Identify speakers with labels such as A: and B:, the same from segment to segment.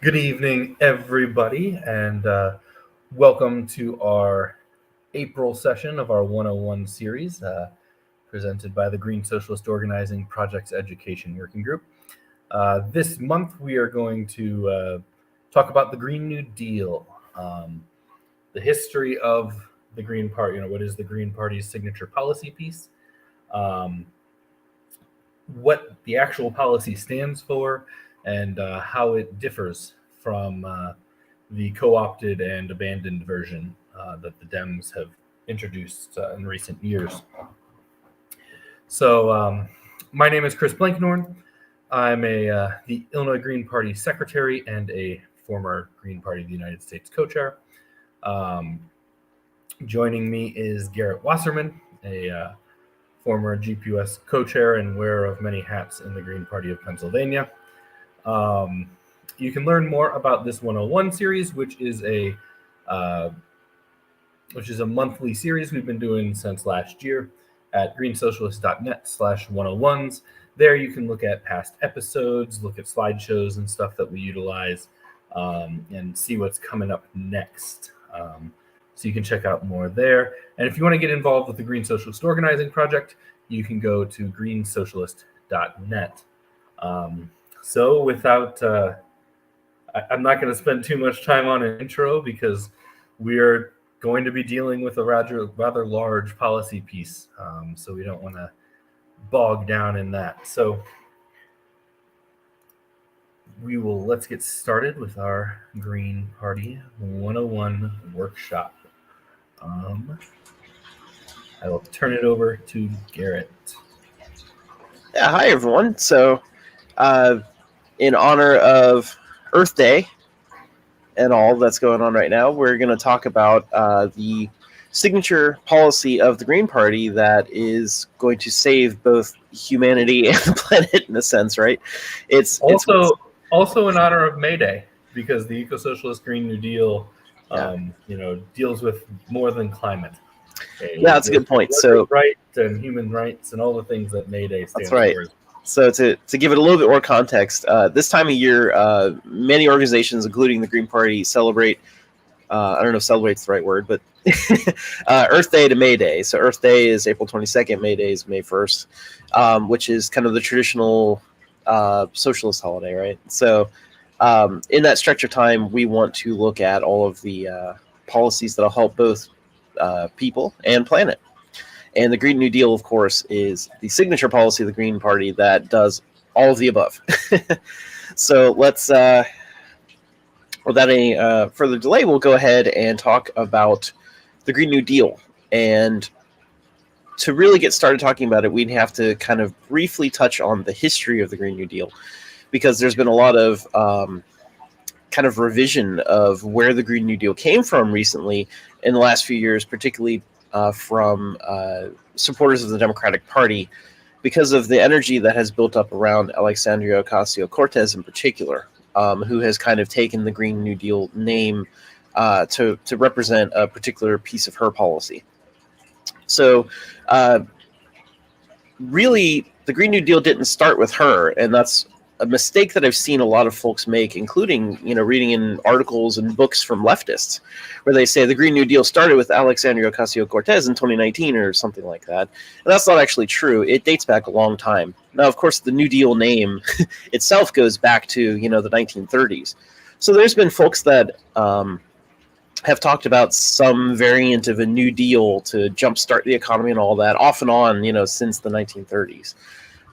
A: Good evening, everybody, and welcome to our April session of our 101 series, presented by the Green Socialist Organizing Projects Education Working Group. This month, we are going to talk about the Green New Deal, the history of the Green Party, what is the Green Party's signature policy piece, what the actual policy stands for, and how it differs from the co-opted and abandoned version that the Dems have introduced in recent years. So my name is Chris Blankenhorn. I'm the Illinois Green Party secretary and a former Green Party of the United States co-chair. Joining me is Garrett Wasserman, a former GPUS co-chair and wearer of many hats in the Green Party of Pennsylvania. You can learn more about this 101 series, which is a monthly series we've been doing since last year at greensocialist.net/101s. There you can look at past episodes, look at slideshows and stuff that we utilize, and see what's coming up next. So you can check out more there. And if you want to get involved with the Green Socialist Organizing Project, you can go to greensocialist.net. So without, I'm not going to spend too much time on an intro because we are going to be dealing with a rather large policy piece. So we don't want to bog down in that. So let's get started with our Green Party 101 workshop. I will turn it over to Garrett.
B: Yeah, hi everyone. So in honor of Earth Day and all that's going on right now, we're going to talk about the signature policy of the Green Party that is going to save both humanity and the planet in a sense, right? It's
A: also in honor of May Day, because the Ecosocialist Green New Deal deals with more than climate.
B: Yeah, that's a good point. So
A: rights and human rights and all the things that May Day stands
B: for. So to give it a little bit more context, this time of year, many organizations, including the Green Party, celebrate, I don't know if celebrate's the right word, but Earth Day to May Day. So Earth Day is April 22nd, May Day is May 1st, which is kind of the traditional socialist holiday, right? So in that stretch of time, we want to look at all of the policies that will help both people and planet. And the Green New Deal, of course, is the signature policy of the Green Party that does all of the above. So let's, without any further delay, we'll go ahead and talk about the Green New Deal. And to really get started talking about it, we'd have to kind of briefly touch on the history of the Green New Deal, because there's been a lot of kind of revision of where the Green New Deal came from recently in the last few years, particularly from supporters of the Democratic Party, because of the energy that has built up around Alexandria Ocasio-Cortez in particular, who has kind of taken the Green New Deal name to represent a particular piece of her policy. So really, the Green New Deal didn't start with her, and that's a mistake that I've seen a lot of folks make, including, reading in articles and books from leftists, where they say the Green New Deal started with Alexandria Ocasio-Cortez in 2019 or something like that. And that's not actually true. It dates back a long time. Now, of course, the New Deal name itself goes back to, the 1930s. So there's been folks that have talked about some variant of a New Deal to jumpstart the economy and all that, off and on, since the 1930s.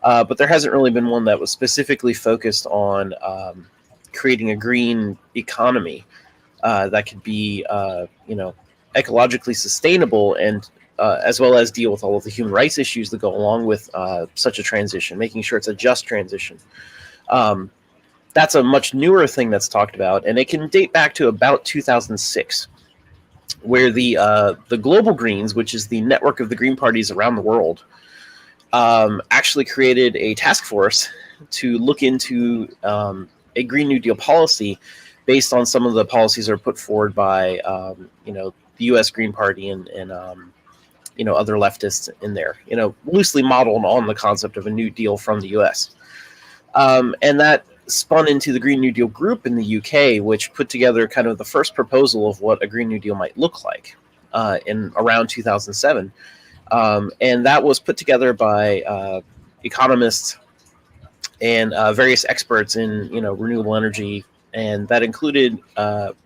B: But there hasn't really been one that was specifically focused on creating a green economy that could be, ecologically sustainable, and as well as deal with all of the human rights issues that go along with such a transition, making sure it's a just transition. That's a much newer thing that's talked about, and it can date back to about 2006, where the Global Greens, which is the network of the Green parties around the world, actually created a task force to look into a Green New Deal policy based on some of the policies that are put forward by, the U.S. Green Party and other leftists in there, loosely modeled on the concept of a New Deal from the U.S. And that spun into the Green New Deal group in the UK, which put together kind of the first proposal of what a Green New Deal might look like in around 2007. And that was put together by economists and various experts in renewable energy, and that included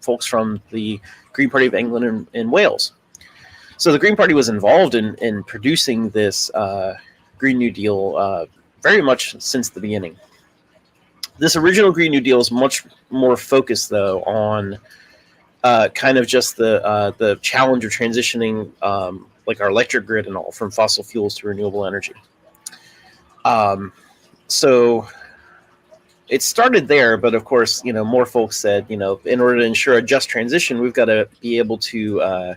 B: folks from the Green Party of England and Wales. So the Green Party was involved in producing this Green New Deal very much since the beginning. This original Green New Deal is much more focused, though, on kind of just the challenge of transitioning, like our electric grid and all, from fossil fuels to renewable energy. So it started there, but of course, more folks said, in order to ensure a just transition, we've got to be able to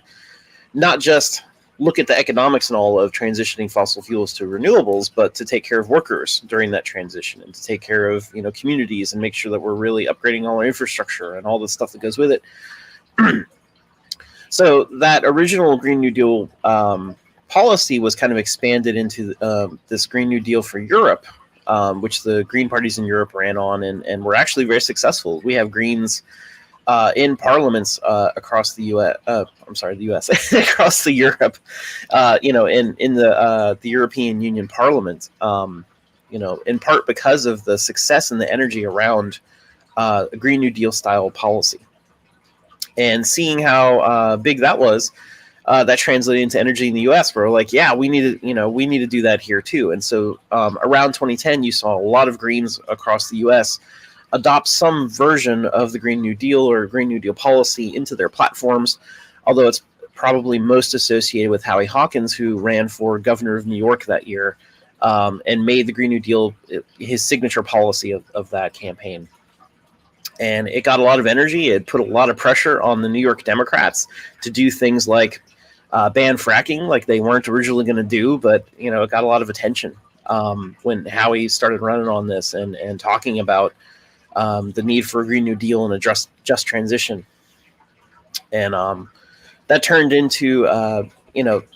B: not just look at the economics and all of transitioning fossil fuels to renewables, but to take care of workers during that transition and to take care of, communities and make sure that we're really upgrading all our infrastructure and all the stuff that goes with it. So that original Green New Deal policy was kind of expanded into this Green New Deal for Europe, which the Green parties in Europe ran on and were actually very successful. We have Greens in parliaments across the U.S. The U.S. across the Europe, in the European Union Parliament, in part because of the success and the energy around a Green New Deal style policy, and seeing how big that was. That translated into energy in the U.S. We're like, yeah, we need to do that here too. And so around 2010, you saw a lot of Greens across the U.S. adopt some version of the Green New Deal or Green New Deal policy into their platforms, although it's probably most associated with Howie Hawkins, who ran for governor of New York that year and made the Green New Deal his signature policy of that campaign. And it got a lot of energy. It put a lot of pressure on the New York Democrats to do things like ban fracking, like they weren't originally going to do, but it got a lot of attention when Howie started running on this and talking about the need for a Green New Deal and a just transition. And that turned into,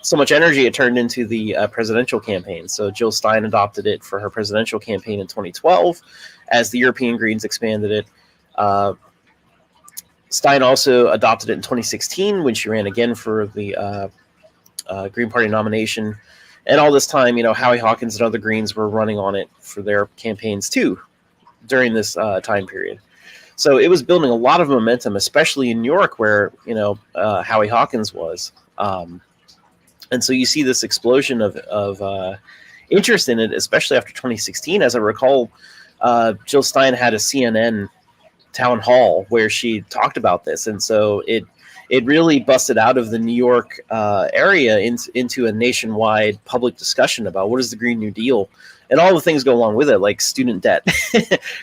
B: so much energy, it turned into the presidential campaign. So Jill Stein adopted it for her presidential campaign in 2012 as the European Greens expanded it. Stein also adopted it in 2016 when she ran again for the Green Party nomination. And all this time, Howie Hawkins and other Greens were running on it for their campaigns too during this time period. So it was building a lot of momentum, especially in New York where, Howie Hawkins was. And so you see this explosion of interest in it, especially after 2016. As I recall, Jill Stein had a CNN town hall where she talked about this. And so it really busted out of the New York area into a nationwide public discussion about what is the Green New Deal and all the things go along with it, like student debt.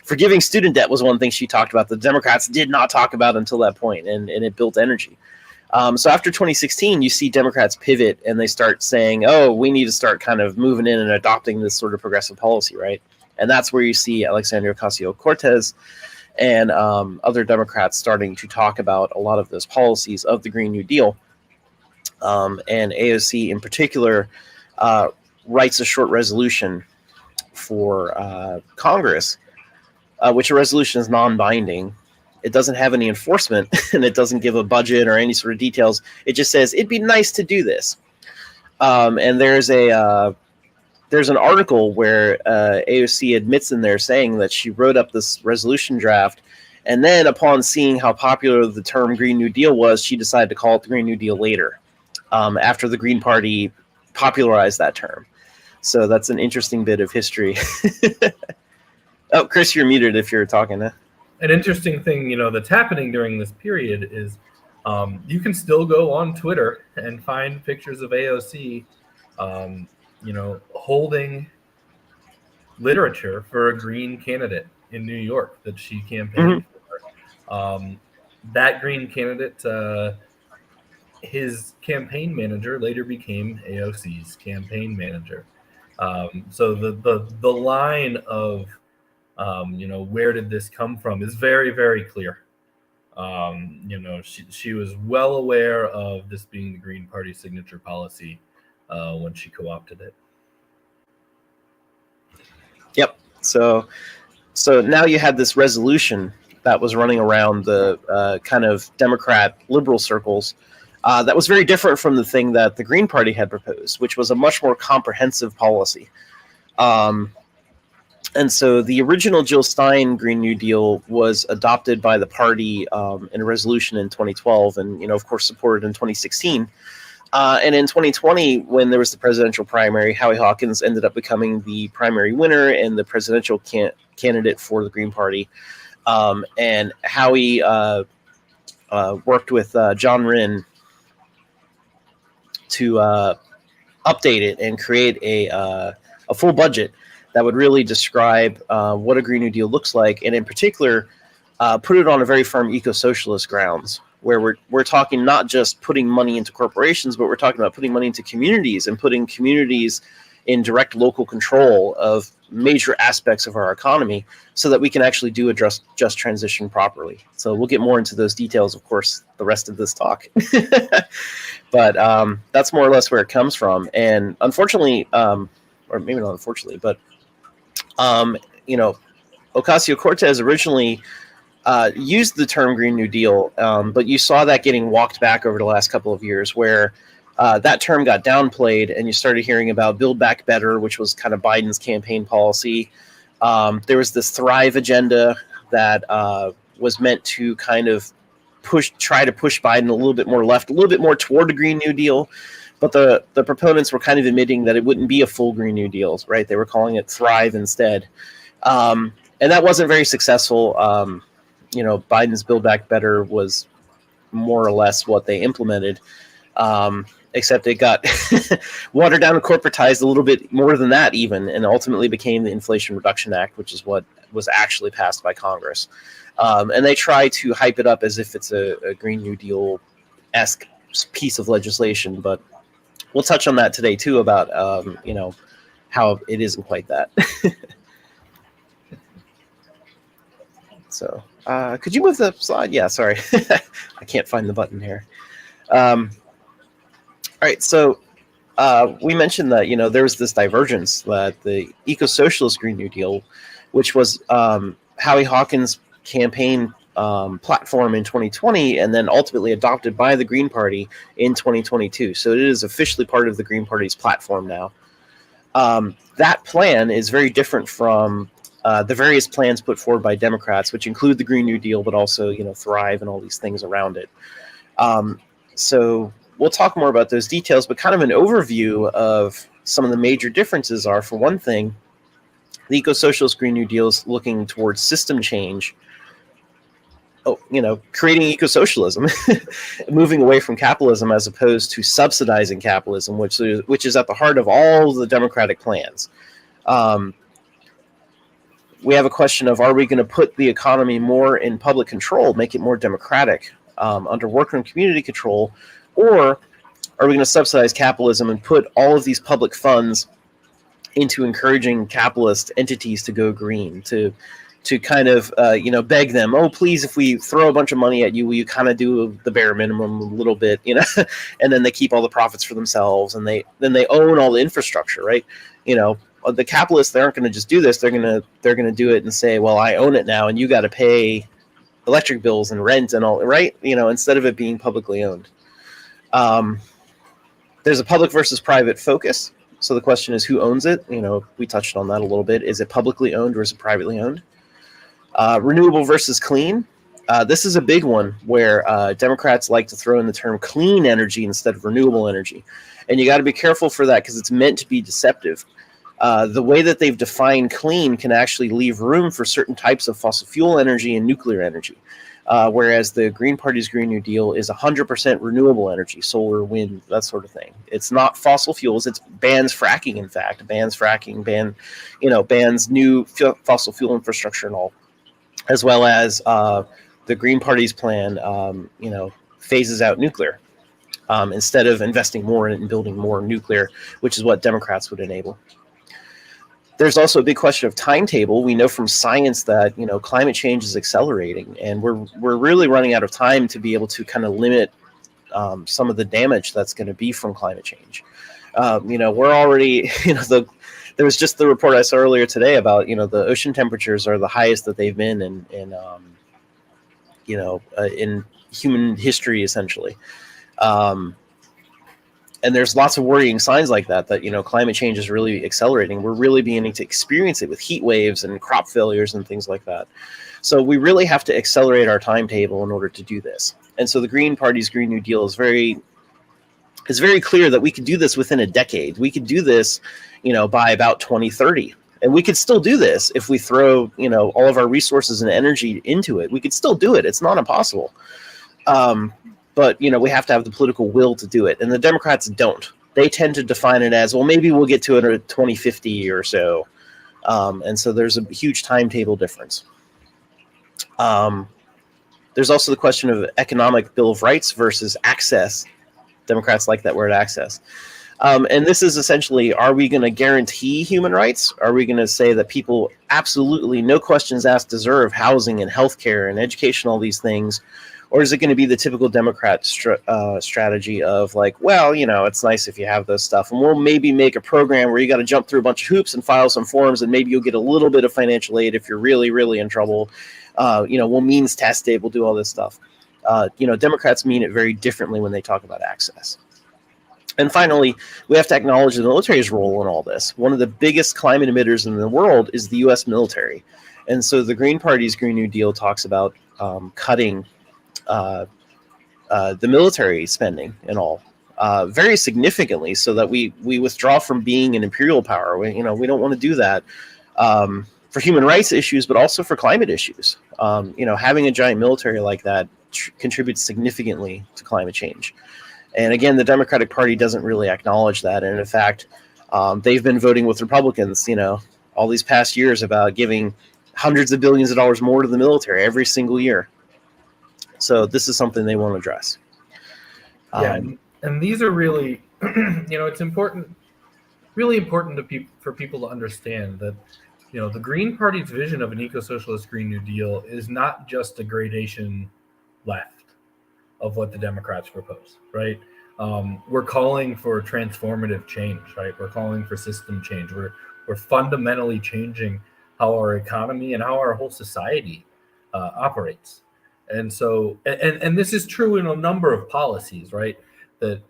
B: Forgiving student debt was one thing she talked about. The Democrats did not talk about until that point, and it built energy. So after 2016, you see Democrats pivot and they start saying, oh, we need to start kind of moving in and adopting this sort of progressive policy, right? And that's where you see Alexandria Ocasio-Cortez and other Democrats starting to talk about a lot of those policies of the Green New Deal. And AOC in particular writes a short resolution for Congress, which a resolution is non-binding. It doesn't have any enforcement, and it doesn't give a budget or any sort of details. It just says, it'd be nice to do this. And there's an article where AOC admits in there saying that she wrote up this resolution draft, and then upon seeing how popular the term Green New Deal was, she decided to call it the Green New Deal later, after the Green Party popularized that term. So that's an interesting bit of history. Oh, Chris, you're muted if you're talking.
A: An interesting thing, that's happening during this period is you can still go on Twitter and find pictures of AOC holding literature for a Green candidate in New York that she campaigned for. That Green candidate, his campaign manager later became AOC's campaign manager. So the line of, where did this come from is very, very clear. She was well aware of this being the Green Party signature policy when she co-opted it.
B: Yep. So So now you had this resolution that was running around the kind of Democrat liberal circles that was very different from the thing that the Green Party had proposed, which was a much more comprehensive policy. And so the original Jill Stein Green New Deal was adopted by the party in a resolution in 2012 and, of course, supported in 2016. And in 2020, when there was the presidential primary, Howie Hawkins ended up becoming the primary winner and the presidential candidate for the Green Party. And Howie worked with John Rinn to update it and create a full budget that would really describe what a Green New Deal looks like, and in particular, put it on a very firm eco-socialist grounds, where we're talking not just putting money into corporations, but we're talking about putting money into communities and putting communities in direct local control of major aspects of our economy so that we can actually do a just transition properly. So we'll get more into those details, of course, the rest of this talk. But that's more or less where it comes from. And unfortunately, or maybe not unfortunately, but Ocasio-Cortez originally used the term Green New Deal, but you saw that getting walked back over the last couple of years, where that term got downplayed, and you started hearing about Build Back Better, which was kind of Biden's campaign policy. There was this Thrive agenda that was meant to kind of try to push Biden a little bit more left, a little bit more toward the Green New Deal. But the proponents were kind of admitting that it wouldn't be a full Green New Deal, right? They were calling it Thrive instead. And that wasn't very successful. Biden's Build Back Better was more or less what they implemented, except it got watered down and corporatized a little bit more than that even, and ultimately became the Inflation Reduction Act, which is what was actually passed by Congress. And they try to hype it up as if it's a Green New Deal-esque piece of legislation, but we'll touch on that today too about how it isn't quite that. So could you move the slide? Yeah, sorry. I can't find the button here. All right, so we mentioned that there was this divergence, that the Ecosocialist Green New Deal, which was Howie Hawkins' campaign platform in 2020, and then ultimately adopted by the Green Party in 2022. So it is officially part of the Green Party's platform now. That plan is very different from the various plans put forward by Democrats, which include the Green New Deal, but also Thrive and all these things around it. So we'll talk more about those details, but kind of an overview of some of the major differences are, for one thing, the Eco-Socialist Green New Deal is looking towards system change. Creating eco-socialism, moving away from capitalism as opposed to subsidizing capitalism, which is at the heart of all the Democratic plans. We have a question of, are we going to put the economy more in public control, make it more democratic, under worker and community control, or are we going to subsidize capitalism and put all of these public funds into encouraging capitalist entities to go green, to kind of beg them, oh please, if we throw a bunch of money at you, will you kind of do the bare minimum a little bit, and then they keep all the profits for themselves, and they own all the infrastructure, right? The capitalists, they aren't going to just do this. They're going to do it and say, well, I own it now, and you got to pay electric bills and rent and all, right? Instead of it being publicly owned. There's a public versus private focus. So the question is, who owns it? We touched on that a little bit. Is it publicly owned or is it privately owned? Renewable versus clean. This is a big one where Democrats like to throw in the term clean energy instead of renewable energy. And you got to be careful for that because it's meant to be deceptive. The way that they've defined clean can actually leave room for certain types of fossil fuel energy and nuclear energy. Whereas the Green Party's Green New Deal is 100% renewable energy, solar, wind, that sort of thing. It's not fossil fuels. It's bans fracking, in fact. Bans new fossil fuel infrastructure and all. As well as the Green Party's plan, phases out nuclear instead of investing more in it and building more nuclear, which is what Democrats would enable. There's also a big question of timetable. We know from science that climate change is accelerating, and we're really running out of time to be able to kind of limit some of the damage that's going to be from climate change. We're already There was just the report I saw earlier today about, the ocean temperatures are the highest that they've been in human history, essentially. And there's lots of worrying signs like that, climate change is really accelerating. We're really beginning to experience it with heat waves and crop failures and things like that. So we really have to accelerate our timetable in order to do this. And so the Green Party's Green New Deal is very clear that we could do this within a decade. We could do this, by about 2030. And we could still do this if we throw, all of our resources and energy into it. We could still do it. It's not impossible. But, we have to have the political will to do it. And the Democrats don't. They tend to define it as, well, maybe we'll get to it in 2050 or so. And so there's a huge timetable difference. There's also the question of economic Bill of Rights versus access. Democrats like that word, access. And this is essentially, are we going to guarantee human rights? Are we going to say that people absolutely, no questions asked, deserve housing and healthcare and education, all these things? Or is it going to be the typical Democrat strategy of like, well, it's nice if you have those stuff, and we'll maybe make a program where you got to jump through a bunch of hoops and file some forms, and maybe you'll get a little bit of financial aid if you're really, really in trouble. We'll means test it, we'll do all this stuff. Democrats mean it very differently when they talk about access. And finally, we have to acknowledge the military's role in all this. One of the biggest climate emitters in the world is the U.S. military. And so the Green Party's Green New Deal talks about cutting the military spending and all very significantly, so that we withdraw from being an imperial power. We don't want to do that for human rights issues, but also for climate issues. Having a giant military like that contributes significantly to climate change. And again, the Democratic Party doesn't really acknowledge that. And in fact, they've been voting with Republicans, all these past years about giving hundreds of billions of dollars more to the military every single year. So this is something they want to address.
A: And these are really, it's important, really important for people to understand that, the Green Party's vision of an eco-socialist Green New Deal is not just a gradation left of what the Democrats propose, right? We're calling for transformative change, right? We're calling for system change. We're fundamentally changing how our economy and how our whole society operates. And so, and this is true in a number of policies, right? That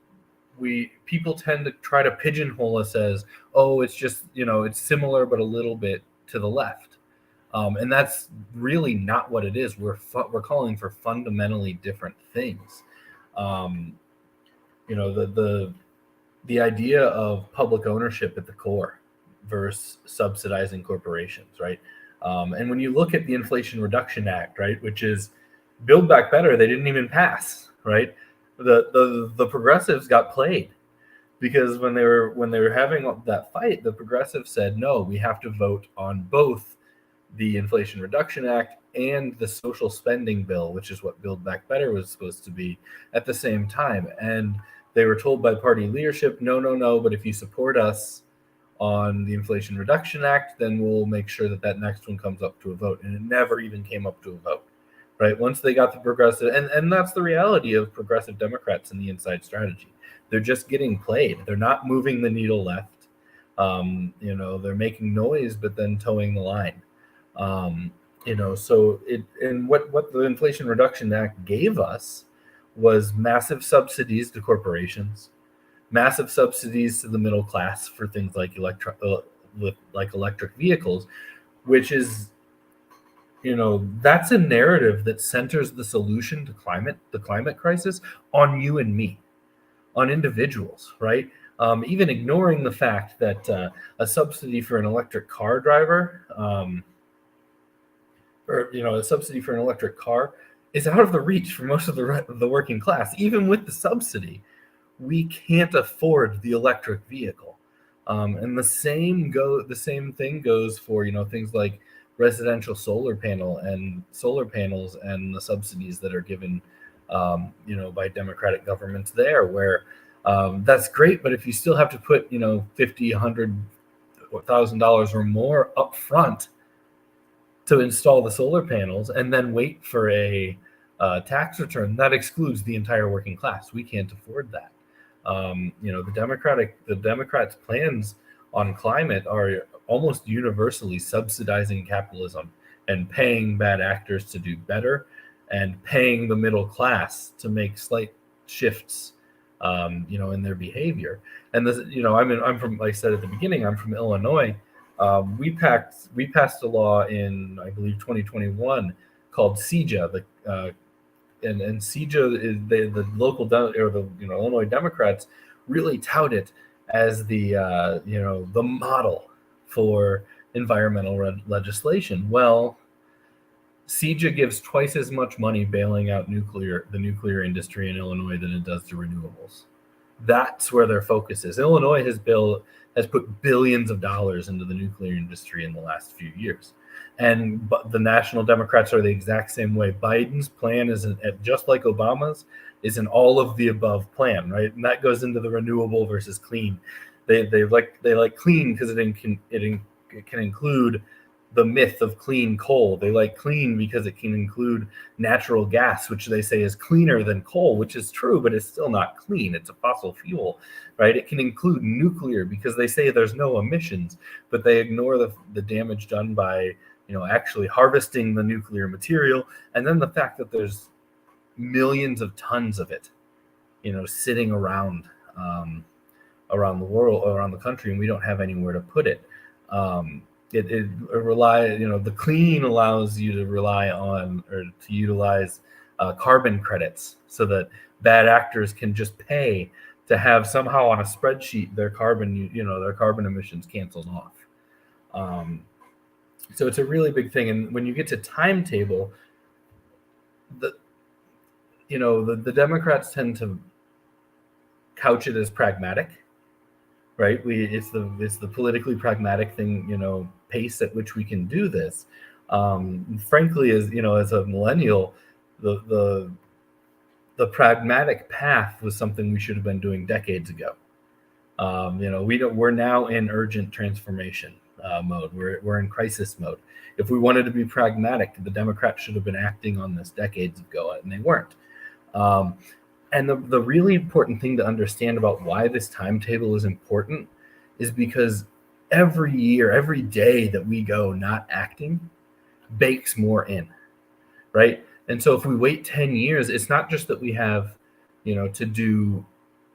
A: people tend to try to pigeonhole us as, oh, it's just, it's similar, but a little bit to the left. And that's really not what it is. We're calling for fundamentally different things. The idea of public ownership at the core versus subsidizing corporations, right? And when you look at the Inflation Reduction Act, right, which is Build Back Better, they didn't even pass, right? The progressives got played, because when they were having that fight, the progressives said, no, we have to vote on both the Inflation Reduction Act and the social spending bill, which is what Build Back Better was supposed to be, at the same time. And they were told by party leadership, no, but if you support us on the Inflation Reduction Act, then we'll make sure that next one comes up to a vote. And it never even came up to a vote, right? Once they got the progressive, and that's the reality of progressive Democrats in the inside strategy. They're just getting played. They're not moving the needle left. They're making noise, but then towing the line. What the Inflation Reduction Act gave us was massive subsidies to corporations, massive subsidies to the middle class for things like electric vehicles, which is, that's a narrative that centers the solution to the climate crisis on you and me, on individuals, right? Even ignoring the fact that a subsidy for an electric car driver, a subsidy for an electric car is out of the reach for most of the working class. Even with the subsidy, we can't afford the electric vehicle. And the same thing goes for, things like residential solar panels and the subsidies that are given, by Democratic governments there, where that's great. But if you still have to put, $50, $100,000 or more up front to install the solar panels and then wait for a tax return, that excludes the entire working class. We can't afford that. The Democrats' plans on climate are almost universally subsidizing capitalism and paying bad actors to do better, and paying the middle class to make slight shifts, in their behavior. And this, I'm from, like I said at the beginning, I'm from Illinois. We passed a law in, I believe, 2021 called CEJA. And CEJA is the local or the Illinois Democrats really tout it as the the model for environmental legislation. Well, CEJA gives twice as much money bailing out the nuclear industry in Illinois than it does to renewables. That's where their focus is. Illinois has put billions of dollars into the nuclear industry in the last few years. But the National Democrats are the exact same way. Biden's plan is just like Obama's, is an all of the above plan, right? And that goes into the renewable versus clean. They like clean because it can include the myth of clean coal. They like clean because it can include natural gas, which they say is cleaner than coal, which is true, but it's still not clean. It's a fossil fuel, right? It can include nuclear because they say there's no emissions, but they ignore the damage done by actually harvesting the nuclear material, and then the fact that there's millions of tons of it, sitting around the world, around the country, and we don't have anywhere to put it. The clean allows you to rely on or to utilize carbon credits, so that bad actors can just pay to have somehow on a spreadsheet their carbon emissions canceled off. So it's a really big thing. And when you get to timetable, the Democrats tend to couch it as pragmatic, right? It's the politically pragmatic thing, pace at which we can do this. Frankly, as a millennial, the pragmatic path was something we should have been doing decades ago. We're now in urgent transformation mode. We're in crisis mode. If we wanted to be pragmatic, the Democrats should have been acting on this decades ago, and they weren't. And the really important thing to understand about why this timetable is important is because every year, every day that we go not acting bakes more in, right? And so if we wait 10 years, it's not just that we have, to do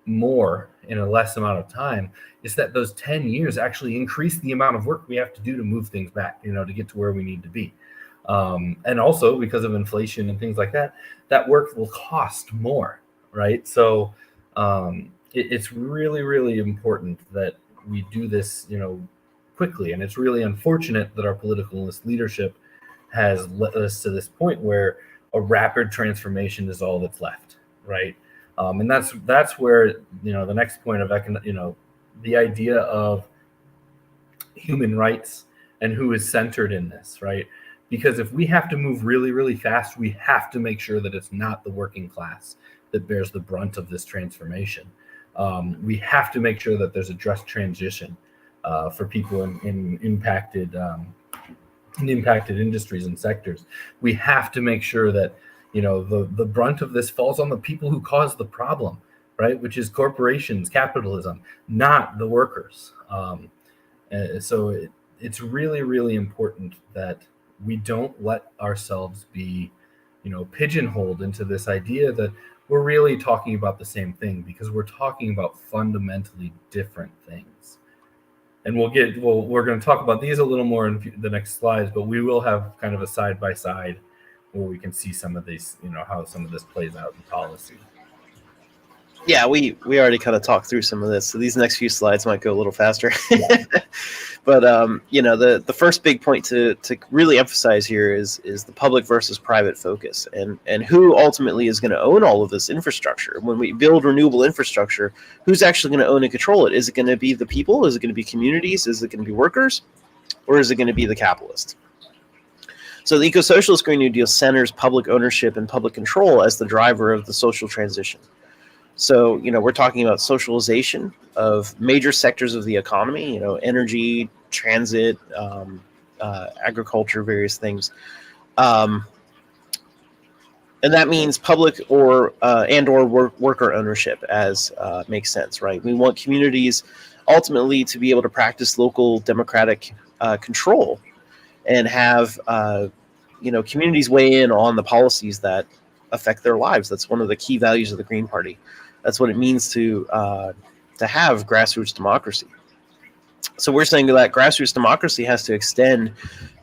A: more in a less amount of time. It's that those 10 years actually increase the amount of work we have to do to move things back, to get to where we need to be. And also because of inflation and things like that, that work will cost more, right? So it's really, really important that we do this, quickly. And it's really unfortunate that our politicalist leadership has led us to this point where a rapid transformation is all that's left, right? And that's where, the next point of, the idea of human rights and who is centered in this, right? Because if we have to move really, really fast, we have to make sure that it's not the working class that bears the brunt of this transformation. We have to make sure that there's a just transition for people in impacted industries and sectors. We have to make sure that the brunt of this falls on the people who caused the problem, right? Which is corporations, capitalism, not the workers. So it's really, really important that we don't let ourselves be, pigeonholed into this idea that we're really talking about the same thing, because we're talking about fundamentally different things. And we're going to talk about these a little more in the next slides, but we will have kind of a side by side where we can see some of these, how some of this plays out in policy.
B: Yeah, we already kind of talked through some of this, so these next few slides might go a little faster. Yeah. But the first big point to really emphasize here is the public versus private focus, and who ultimately is going to own all of this infrastructure. When we build renewable infrastructure, who's actually going to own and control it? Is it going to be the people? Is it going to be communities? Is it going to be workers? Or is it going to be the capitalist? So the Ecosocialist Green New Deal centers public ownership and public control as the driver of the social transition. So, we're talking about socialization of major sectors of the economy, energy, transit, agriculture, various things. And that means public or worker ownership, as makes sense, right? We want communities ultimately to be able to practice local democratic control and have communities weigh in on the policies that affect their lives. That's one of the key values of the Green Party. That's what it means to have grassroots democracy. So we're saying that grassroots democracy has to extend,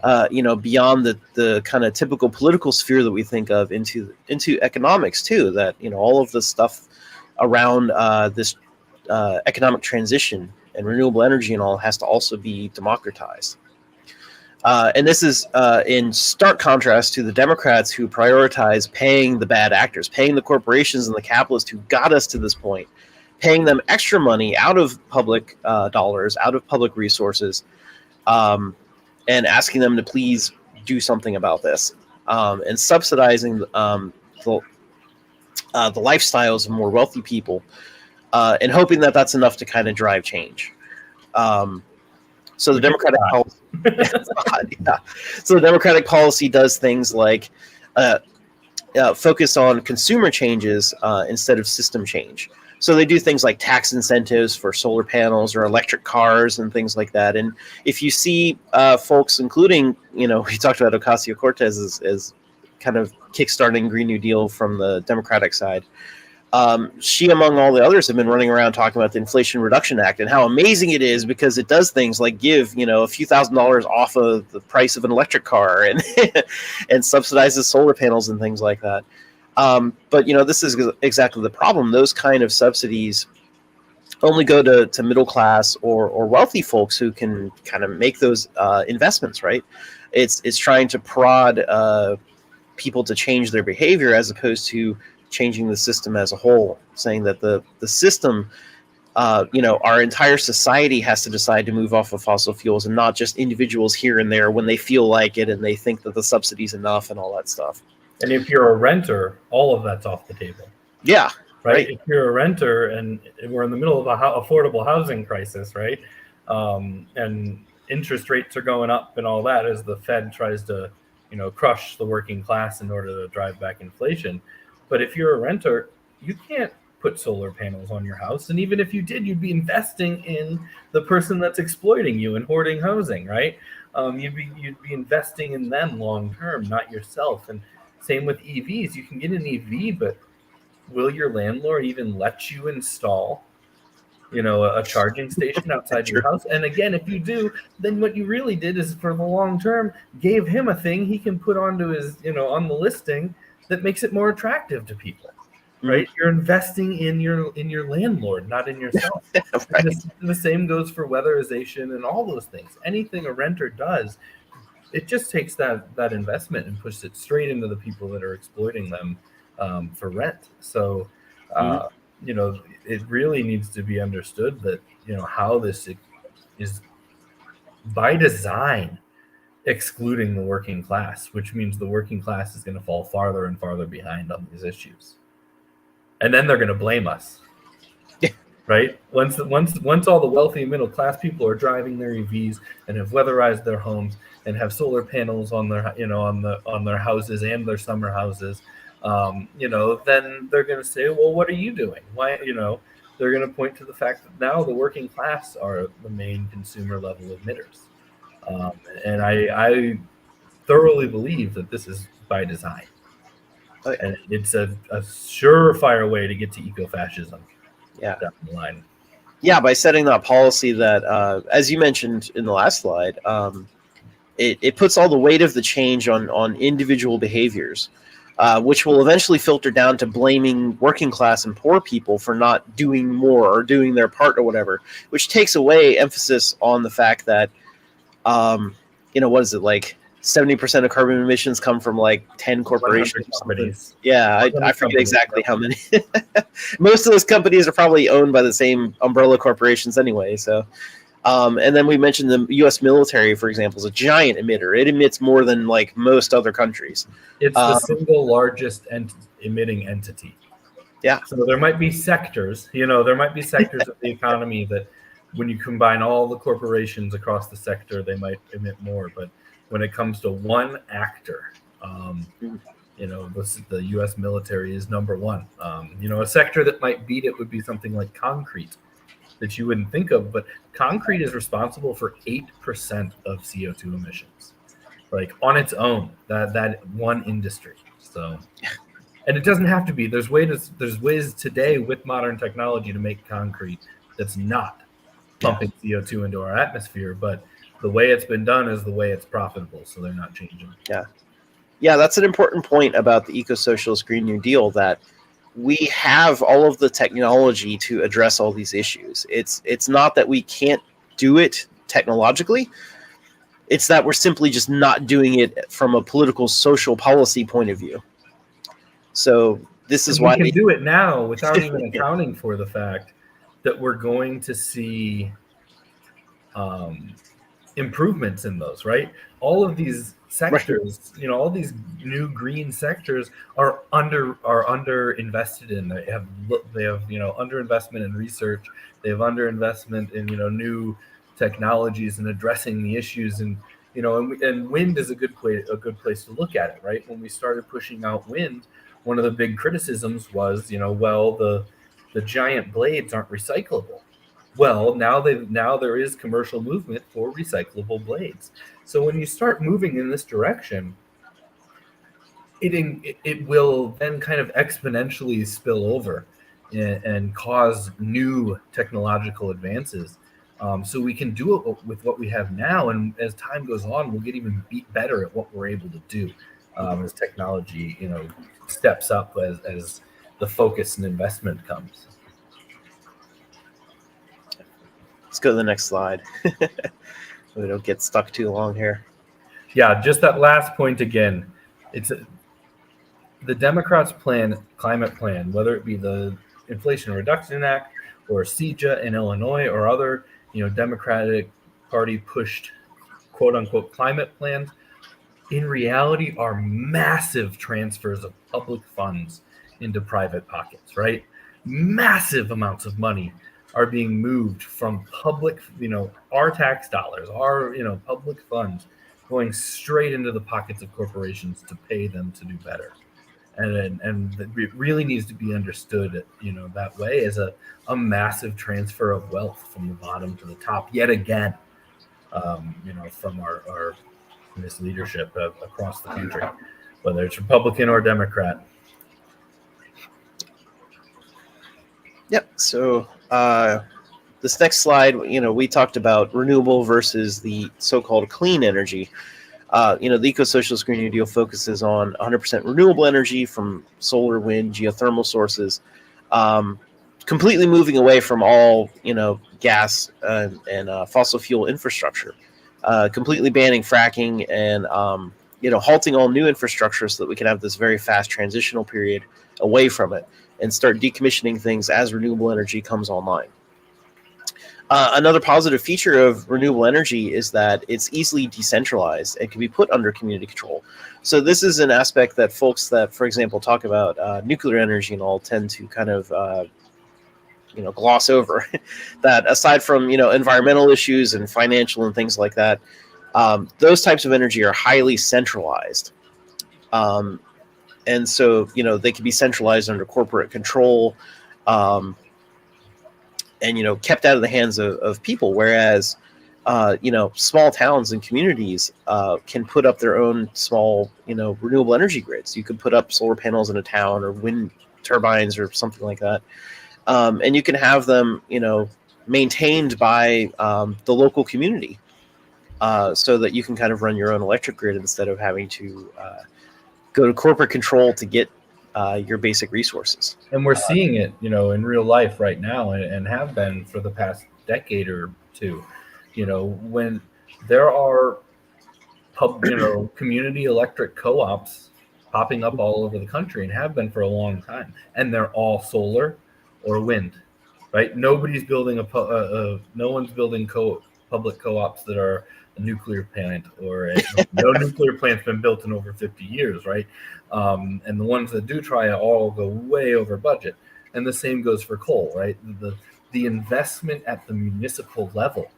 B: beyond the kind of typical political sphere that we think of into economics too. That all of the stuff around this economic transition and renewable energy and all has to also be democratized. And this is in stark contrast to the Democrats, who prioritize paying the bad actors, paying the corporations and the capitalists who got us to this point, paying them extra money out of public dollars, out of public resources, and asking them to please do something about this, and subsidizing the lifestyles of more wealthy people, and hoping that that's enough to kind of drive change. So the Democratic policy, So the Democratic policy does things like focus on consumer changes instead of system change. So they do things like tax incentives for solar panels or electric cars and things like that. And if you see folks, including, we talked about Ocasio-Cortez as kind of kickstarting Green New Deal from the Democratic side. She, among all the others, have been running around talking about the Inflation Reduction Act and how amazing it is because it does things like give, a few $1,000s off of the price of an electric car and and subsidizes solar panels and things like that. But this is exactly the problem. Those kind of subsidies only go to middle class or wealthy folks who can kind of make those investments, right? It's trying to prod people to change their behavior as opposed to changing the system as a whole, saying that the system, our entire society has to decide to move off of fossil fuels and not just individuals here and there when they feel like it and they think that the subsidy's enough and all that stuff.
A: And if you're a renter, all of that's off the table.
B: Yeah.
A: Right. If you're a renter and we're in the middle of a affordable housing crisis, right? And interest rates are going up and all that as the Fed tries to, crush the working class in order to drive back inflation. But if you're a renter, you can't put solar panels on your house. And even if you did, you'd be investing in the person that's exploiting you and hoarding housing, right? You'd be investing in them long term, not yourself. And same with EVs. You can get an EV, but will your landlord even let you install, a charging station outside your house? And again, if you do, then what you really did is for the long term gave him a thing he can put onto his, on the listing that makes it more attractive to people, right? Mm-hmm. You're investing in your landlord, not in yourself. Right. The same goes for weatherization and all those things. Anything a renter does, it just takes that investment and pushes it straight into the people that are exploiting them for rent. So, it really needs to be understood that, how this is by design excluding the working class, which means the working class is going to fall farther and farther behind on these issues. And then they're going to blame us. Yeah. Right? Once all the wealthy middle class people are driving their EVs and have weatherized their homes and have solar panels on their on their houses and their summer houses, then they're going to say, well, what are you doing? Why, they're going to point to the fact that now the working class are the main consumer level emitters. And I thoroughly believe that this is by design. And it's a surefire way to get to ecofascism.
B: Yeah.
A: Down the line.
B: Yeah, by setting that policy that, as you mentioned in the last slide, it puts all the weight of the change on individual behaviors, which will eventually filter down to blaming working class and poor people for not doing more or doing their part or whatever, which takes away emphasis on the fact that, what is it, like 70% of carbon emissions come from like 10 corporations.
A: Companies.
B: Yeah, I forget exactly how many. Most of those companies are probably owned by the same umbrella corporations anyway. So, and then we mentioned the U.S. military, for example, is a giant emitter. It emits more than like most other countries.
A: It's the single largest emitting entity.
B: Yeah.
A: So there might be sectors, there might be sectors of the economy that when you combine all the corporations across the sector, they might emit more. But when it comes to one actor, the U.S. military is number one. A sector that might beat it would be something like concrete. that you wouldn't think of, but concrete is responsible for 8% of CO2 emissions, like on its own, that one industry. So, and it doesn't have to be. There's ways today with modern technology to make concrete that's not pumping CO2 into our atmosphere, but the way it's been done is the way it's profitable, so they're not changing.
B: Yeah, that's an important point about the Eco-Socialist Green New Deal, that we have all of the technology to address all these issues. It's not that we can't do it technologically. It's that we're simply just not doing it from a political, social policy point of view. So this is why
A: we can do it now without even accounting for the fact that we're going to see improvements in those, right? All of these sectors,
B: right.
A: All these new green sectors are under invested in. They have underinvestment in research. They have underinvestment in new technologies and addressing the issues. And and wind is a good place to look at it, right? When we started pushing out wind, one of the big criticisms was, the giant blades aren't recyclable. Well, now there is commercial movement for recyclable blades. So when you start moving in this direction, it will then kind of exponentially spill over and cause new technological advances. So we can do it with what we have now, and as time goes on, we'll get even better at what we're able to do as technology, steps up as the focus and investment comes.
B: Let's go to the next slide. We don't get stuck too long here.
A: Yeah, just that last point again. It's the Democrats' climate plan, whether it be the Inflation Reduction Act or CEJA in Illinois or other, Democratic Party pushed quote unquote climate plans, in reality are massive transfers of public funds into private pockets, right? Massive amounts of money are being moved from public, our tax dollars, our, public funds going straight into the pockets of corporations to pay them to do better. And it really needs to be understood, that way as a massive transfer of wealth from the bottom to the top, yet again, from our this leadership across the country, whether it's Republican or Democrat.
B: Yep. So this next slide, we talked about renewable versus the so-called clean energy. The Eco-Socialist Green New Deal focuses on 100% renewable energy from solar, wind, geothermal sources, completely moving away from all, gas and fossil fuel infrastructure, completely banning fracking and, halting all new infrastructure so that we can have this very fast transitional period away from it and start decommissioning things as renewable energy comes online. Another positive feature of renewable energy is that it's easily decentralized and can be put under community control. So this is an aspect that folks that, for example, talk about nuclear energy and all tend to kind of, gloss over. That aside from, environmental issues and financial and things like that, those types of energy are highly centralized. And so, they can be centralized under corporate control, and kept out of the hands of people, whereas small towns and communities can put up their own small renewable energy grids. You could put up solar panels in a town or wind turbines or something like that, and you can have them maintained by the local community, so that you can kind of run your own electric grid instead of having to go to corporate control to get your basic resources.
A: And we're seeing it, in real life right now, and have been for the past decade or two. When there are community electric co-ops popping up all over the country and have been for a long time, and they're all solar or wind, right? Nobody's building no one's building public co-ops that are a nuclear plant, or no nuclear plant's been built in over 50 years, right? And the ones that do try it all go way over budget. And the same goes for coal, right? The investment at the municipal level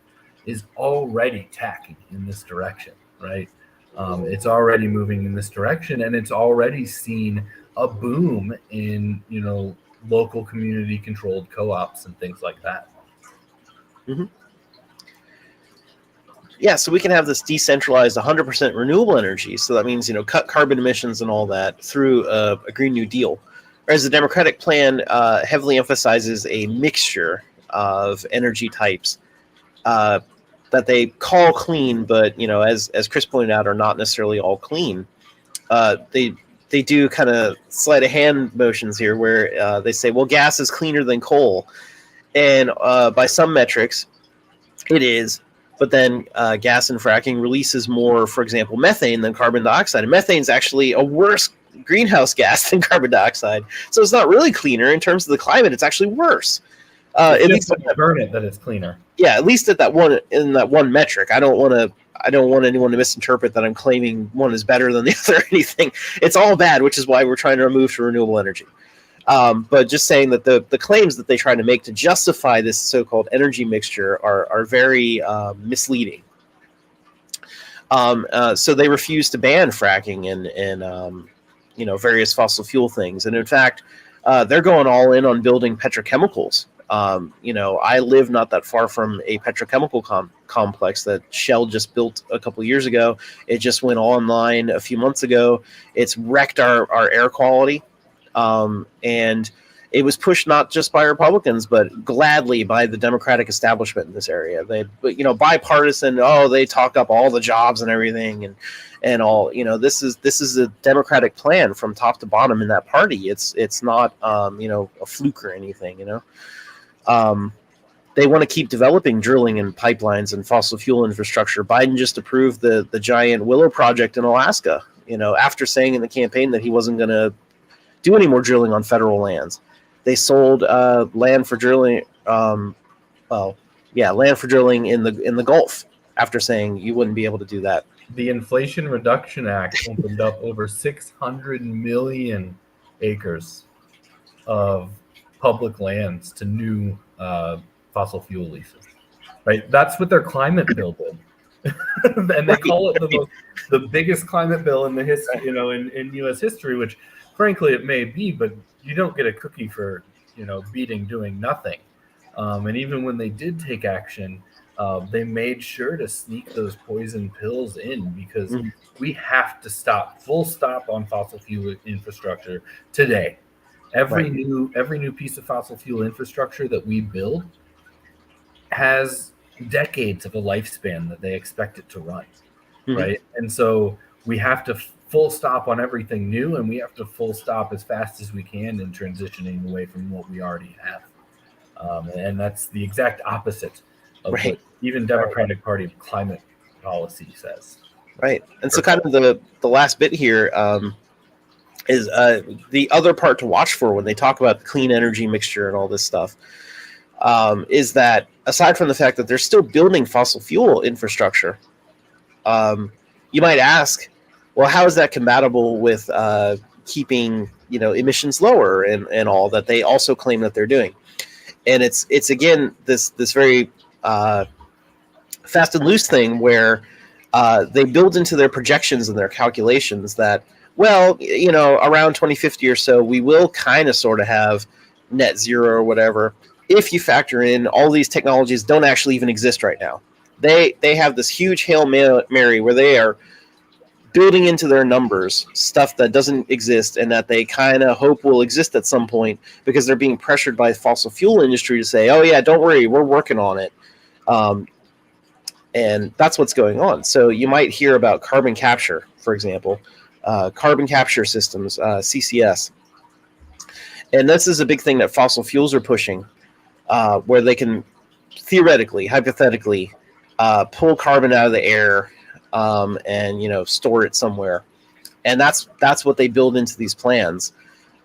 A: is already tacking in this direction, right? It's already moving in this direction, and it's already seen a boom in, local community controlled co-ops and things like that.
B: Mm-hmm. Yeah, so we can have this decentralized 100% renewable energy. So that means, cut carbon emissions and all that through a Green New Deal. Whereas the Democratic plan heavily emphasizes a mixture of energy types that they call clean, but, as Chris pointed out, are not necessarily all clean. They do kind of sleight of hand motions here where they say, well, gas is cleaner than coal. And by some metrics, it is. But then gas and fracking releases more, for example, methane than carbon dioxide. And methane is actually a worse greenhouse gas than carbon dioxide. So it's not really cleaner in terms of the climate. It's actually worse. At least
A: when you burn it, that it's cleaner.
B: Yeah, at least in that one metric. I don't want anyone to misinterpret that I'm claiming one is better than the other or anything. It's all bad, which is why we're trying to move to renewable energy. But just saying that the claims that they try to make to justify this so-called energy mixture are very misleading. So they refuse to ban fracking and various fossil fuel things. And in fact, they're going all in on building petrochemicals. I live not that far from a petrochemical complex that Shell just built a couple of years ago. It just went online a few months ago. It's wrecked our air quality. And it was pushed not just by Republicans, but gladly by the Democratic establishment in this area. Bipartisan. Oh, they talk up all the jobs and everything, and all. This is a Democratic plan from top to bottom in that party. It's not a fluke or anything. They want to keep developing drilling and pipelines and fossil fuel infrastructure. Biden just approved the giant Willow project in Alaska. After saying in the campaign that he wasn't going to do any more drilling on federal lands. They sold land for drilling. Land for drilling in the Gulf after saying you wouldn't be able to do that.
A: The Inflation Reduction Act opened up over 600 million acres of public lands to new fossil fuel leases. Right, that's what their climate bill did, and they call it the biggest climate bill in the history, in U.S. history, which. Frankly, it may be, but you don't get a cookie for, doing nothing. And even when they did take action, they made sure to sneak those poison pills in because we have to full stop on fossil fuel infrastructure today. Every new piece of fossil fuel infrastructure that we build has decades of a lifespan that they expect it to run, right? And so we have to full stop on everything new, and we have to full stop as fast as we can in transitioning away from what we already have. And that's the exact opposite of what even Democratic Party climate policy says.
B: Right. And so kind of the last bit here is the other part to watch for when they talk about the clean energy mixture and all this stuff is that aside from the fact that they're still building fossil fuel infrastructure, you might ask, well, how is that compatible with keeping emissions lower and all that they also claim that they're doing? And it's again this very fast and loose thing where they build into their projections and their calculations that around 2050 or so we will kind of sort of have net zero or whatever if you factor in all these technologies don't actually even exist right now. They have this huge Hail Mary where they are building into their numbers stuff that doesn't exist and that they kind of hope will exist at some point because they're being pressured by the fossil fuel industry to say, oh yeah, don't worry, we're working on it. And that's what's going on. So you might hear about carbon capture, for example, carbon capture systems, CCS. And this is a big thing that fossil fuels are pushing, where they can theoretically, hypothetically, pull carbon out of the air and store it somewhere. And that's what they build into these plans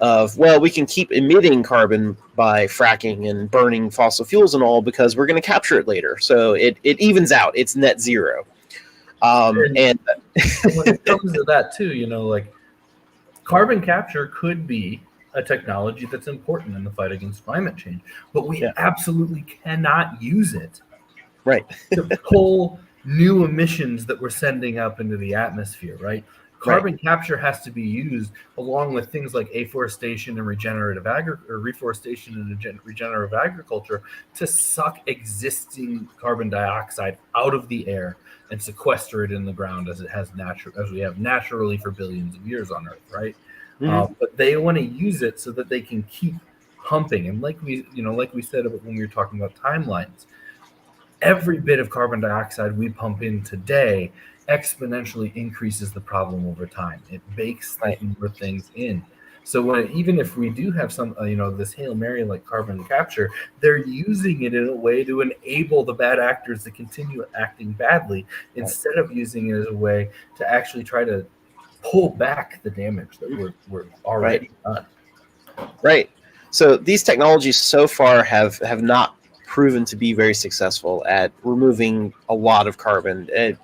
B: of, well, we can keep emitting carbon by fracking and burning fossil fuels and all because we're going to capture it later. So it evens out. It's net zero. And when
A: it comes to that too, like carbon capture could be a technology that's important in the fight against climate change, but we absolutely cannot use it to pull new emissions that we're sending up into the atmosphere, right? Carbon capture has to be used along with things like afforestation and reforestation and regenerative agriculture to suck existing carbon dioxide out of the air and sequester it in the ground as we have naturally for billions of years on Earth, right? But they want to use it so that they can keep pumping. And like we said about when we were talking about timelines, every bit of carbon dioxide we pump in today exponentially increases the problem over time. It bakes more things in. So even if we do have some, this Hail Mary like carbon capture, they're using it in a way to enable the bad actors to continue acting badly instead of using it as a way to actually try to pull back the damage that we're already done.
B: Right. So these technologies so far have not proven to be very successful at removing a lot of carbon. And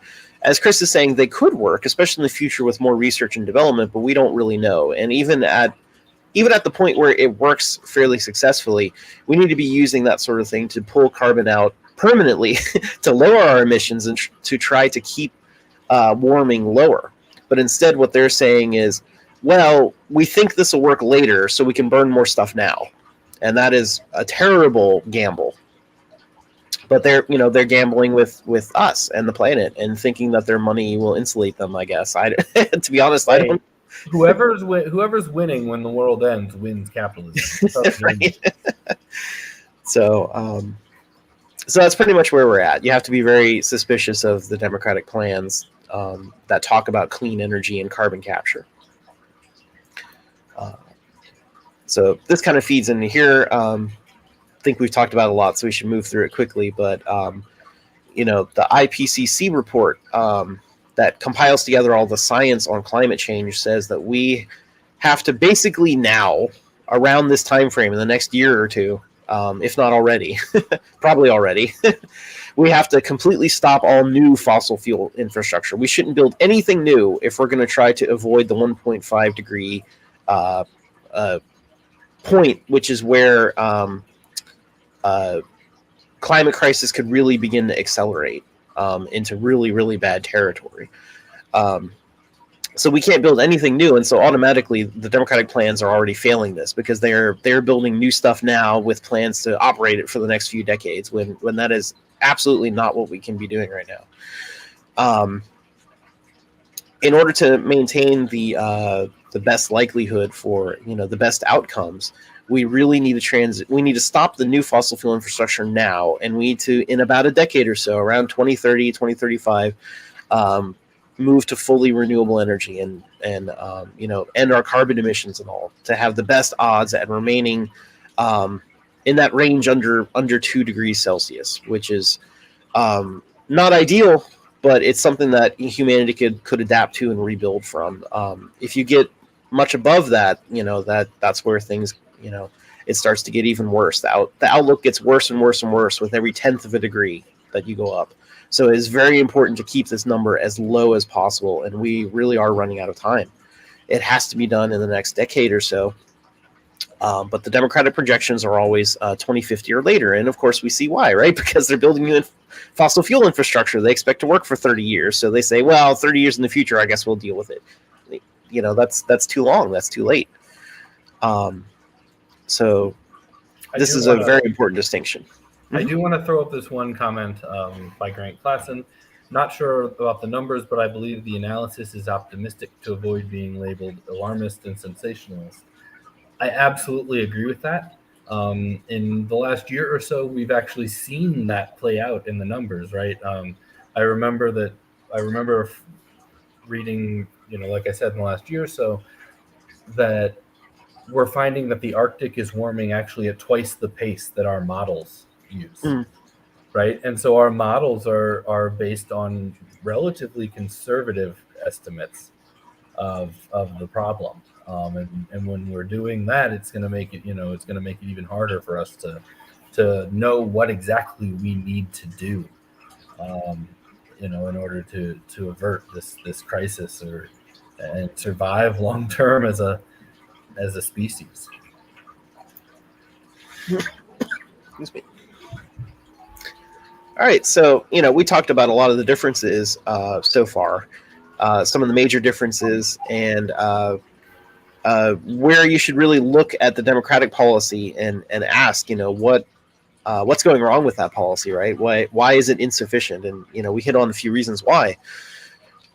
B: as Chris is saying, they could work, especially in the future with more research and development, but we don't really know. And even at the point where it works fairly successfully, we need to be using that sort of thing to pull carbon out permanently to lower our emissions and to try to keep warming lower. But instead, what they're saying is, well, we think this will work later, so we can burn more stuff now. And that is a terrible gamble. But they're gambling with us and the planet and thinking that their money will insulate them, I guess. To be honest, I don't.
A: Whoever's winning when the world ends wins capitalism.
B: Right. So that's pretty much where we're at. You have to be very suspicious of the Democratic plans that talk about clean energy and carbon capture. So this kind of feeds into here. I think we've talked about it a lot, so we should move through it quickly. But the IPCC report that compiles together all the science on climate change says that we have to basically now, around this time frame in the next year or two, if not already, probably already, we have to completely stop all new fossil fuel infrastructure. We shouldn't build anything new if we're going to try to avoid the 1.5 degree point, which is where climate crisis could really begin to accelerate into really, really bad territory. So we can't build anything new, and so automatically the Democratic plans are already failing this because they're building new stuff now with plans to operate it for the next few decades when that is absolutely not what we can be doing right now. In order to maintain the best likelihood for the best outcomes, we really need to stop the new fossil fuel infrastructure now, and we need to, in about a decade or so, around 2030, 2035, move to fully renewable energy and end our carbon emissions and all, to have the best odds at remaining in that range under 2 degrees Celsius, which is not ideal, but it's something that humanity could adapt to and rebuild from. If you get much above that, that's where things, it starts to get even worse. The outlook gets worse and worse and worse with every 1/10 of a degree that you go up. So it is very important to keep this number as low as possible, and we really are running out of time. It has to be done in the next decade or so. But the Democratic projections are always 2050 or later, and of course we see why, right? Because they're building new fossil fuel infrastructure. They expect to work for 30 years, so they say, well, 30 years in the future, I guess we'll deal with it. That's too long. That's too late. So this is a very important distinction.
A: I do want to throw up this one comment by Grant Klassen. Not sure about the numbers, but I believe the analysis is optimistic to avoid being labeled alarmist and sensationalist. I absolutely agree with that. In the last year or so, we've actually seen that play out in the numbers, right? I remember reading, like I said, in the last year or so, that we're finding that the Arctic is warming actually at twice the pace that our models use, right? And so our models are based on relatively conservative estimates of the problem. And when we're doing that, it's going to make it, even harder for us to know what exactly we need to do, in order to avert this crisis and survive long term as a species.
B: Excuse me. All right, so we talked about a lot of the differences so far. some of the major differences, and where you should really look at the Democratic policy and ask, what's going wrong with that policy, right? Why is it insufficient? And we hit on a few reasons why.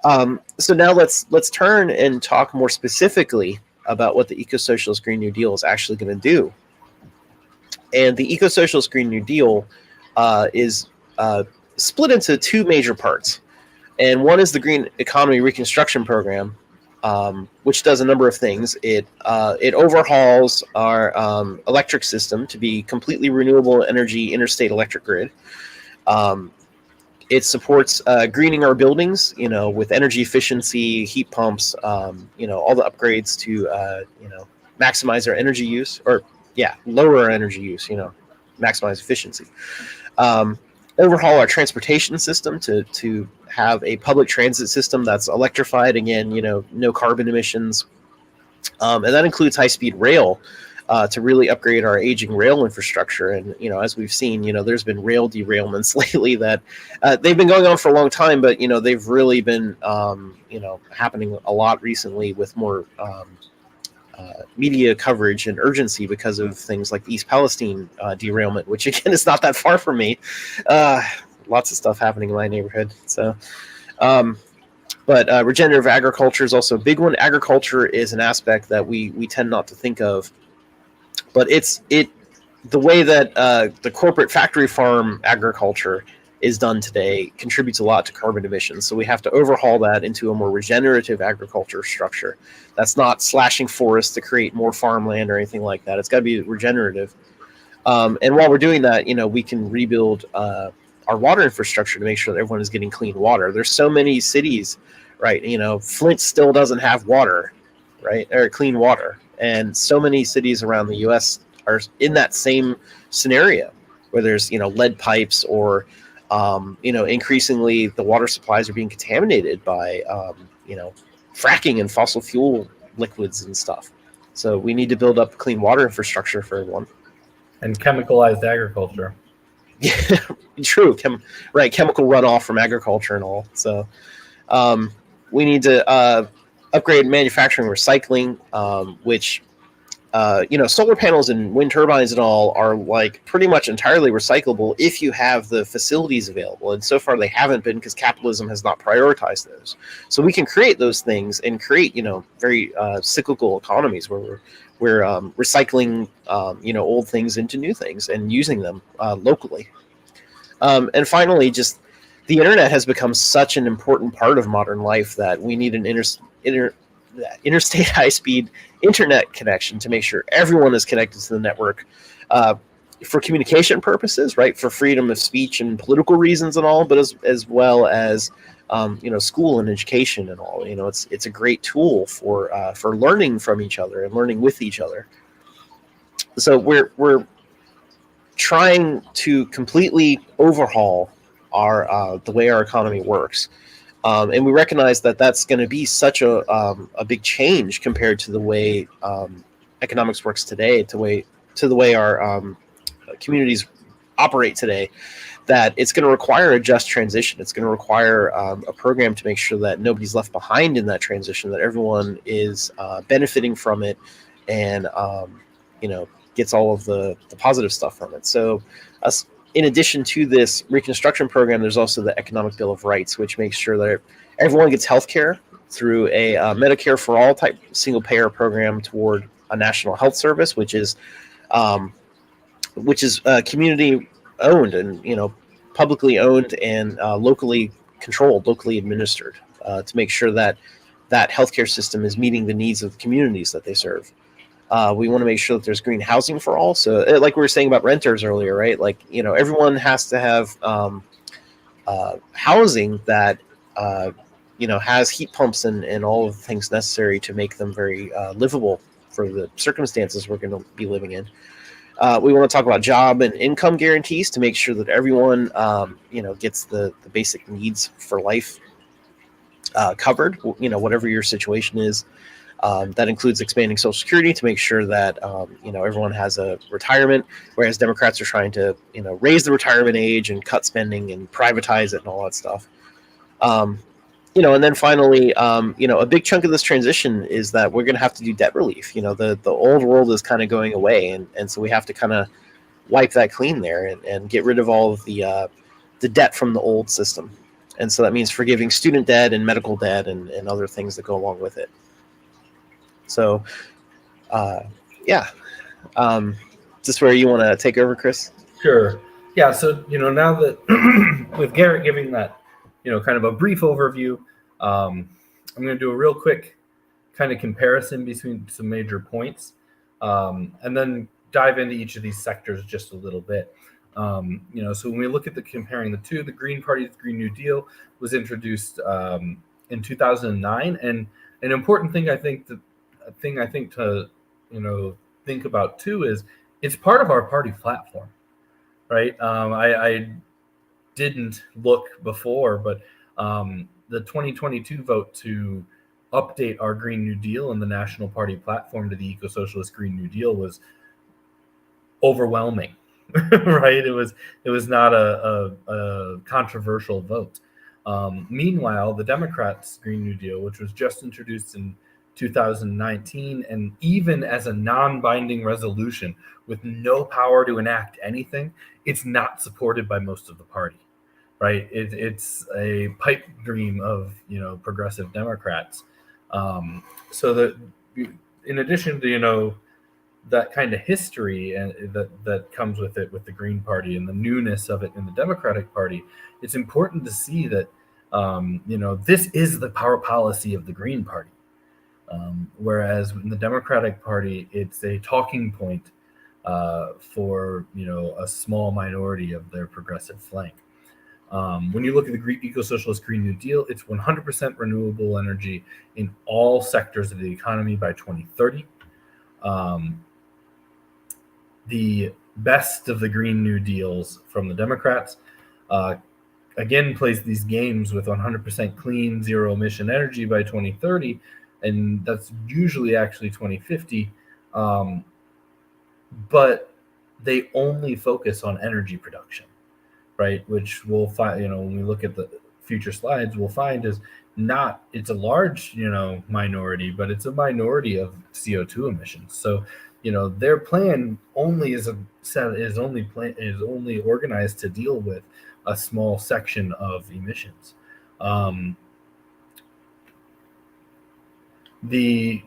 B: So now let's turn and talk more specifically about what the Eco-Socialist Green New Deal is actually going to do. And the Eco-Socialist Green New Deal is split into two major parts. And one is the Green Economy Reconstruction Program, which does a number of things. It overhauls our electric system to be completely renewable energy interstate electric grid. It supports greening our buildings, with energy efficiency, heat pumps, all the upgrades to, maximize our energy use, lower our energy use, maximize efficiency. Overhaul our transportation system to have a public transit system that's electrified, again, no carbon emissions. And that includes high-speed rail to really upgrade our aging rail infrastructure. And, as we've seen, there's been rail derailments lately that they've been going on for a long time, but, they've really been, happening a lot recently with more media coverage and urgency because of things like the East Palestine derailment, which again is not that far from me. Lots of stuff happening in my neighborhood. So, but regenerative agriculture is also a big one. Agriculture is an aspect that we tend not to think of, but the way that the corporate factory farm agriculture is done today contributes a lot to carbon emissions. So we have to overhaul that into a more regenerative agriculture structure. That's not slashing forests to create more farmland or anything like that. It's got to be regenerative. And while we're doing that, we can rebuild our water infrastructure to make sure that everyone is getting clean water. There's so many cities, right? Flint still doesn't have water, right? Or clean water. And so many cities around the U.S. are in that same scenario where there's, lead pipes or increasingly the water supplies are being contaminated by, fracking and fossil fuel liquids and stuff. So we need to build up clean water infrastructure for everyone.
A: And chemicalized agriculture.
B: Yeah, true. Chemical runoff from agriculture and all. So we need to upgrade manufacturing recycling, which solar panels and wind turbines and all are like pretty much entirely recyclable if you have the facilities available. And so far they haven't been because capitalism has not prioritized those. So we can create those things and create, very cyclical economies where we're recycling, old things into new things and using them locally. And finally, just the internet has become such an important part of modern life that we need an interstate high-speed internet connection to make sure everyone is connected to the network for communication purposes, right? For freedom of speech and political reasons and all, but as well as school and education and all. It's a great tool for learning from each other and learning with each other. So we're trying to completely overhaul our the way our economy works. And we recognize that that's going to be such a big change compared to the way economics works today, to the way our communities operate today, that it's going to require a just transition. It's going to require a program to make sure that nobody's left behind in that transition, that everyone is benefiting from it and, gets all of the positive stuff from it. So in addition to this Reconstruction program, there's also the Economic Bill of Rights, which makes sure that everyone gets health care through a Medicare for all type single payer program toward a national health service, which is community owned and publicly owned and locally controlled, locally administered, to make sure that healthcare system is meeting the needs of the communities that they serve. We want to make sure that there's green housing for all. So like we were saying about renters earlier, right? Like, everyone has to have housing that, has heat pumps and all of the things necessary to make them very livable for the circumstances we're going to be living in. We want to talk about job and income guarantees to make sure that everyone, gets the basic needs for life covered, whatever your situation is. That includes expanding Social Security to make sure that everyone has a retirement, whereas Democrats are trying to raise the retirement age and cut spending and privatize it and all that stuff. And then finally, a big chunk of this transition is that we're going to have to do debt relief. The old world is kind of going away, and so we have to kind of wipe that clean there and get rid of all of the debt from the old system. And so that means forgiving student debt and medical debt and other things that go along with it. So, yeah. Is this where you want to take over, Chris?
A: Sure. Yeah. So, now that with Garrett giving that, kind of a brief overview, I'm going to do a real quick kind of comparison between some major points, and then dive into each of these sectors just a little bit. So when we look at comparing the two, the Green Party's Green New Deal was introduced in 2009, and an important thing I think to think about too is it's part of our party platform, right? I didn't look before, but the 2022 vote to update our Green New Deal and the National Party platform to the Ecosocialist Green New Deal was overwhelming, right? It was not a controversial vote. Meanwhile, the Democrats' Green New Deal, which was just introduced in 2019, and even as a non-binding resolution with no power to enact anything, it's not supported by most of the party, right? It's a pipe dream of progressive Democrats. So that in addition to that kind of history and that comes with it, with the Green Party and the newness of it in the Democratic Party, it's important to see that this is the power policy of the Green Party. Whereas in the Democratic Party, it's a talking point for a small minority of their progressive flank. When you look at the Eco-Socialist Green New Deal, it's 100% renewable energy in all sectors of the economy by 2030. The best of the Green New Deals from the Democrats again plays these games with 100% clean, zero emission energy by 2030. And that's usually actually 2050, but they only focus on energy production, right? Which we'll find, when we look at the future slides, we'll find it's a large, minority, but it's a minority of CO2 emissions. So, their plan only is only organized to deal with a small section of emissions. We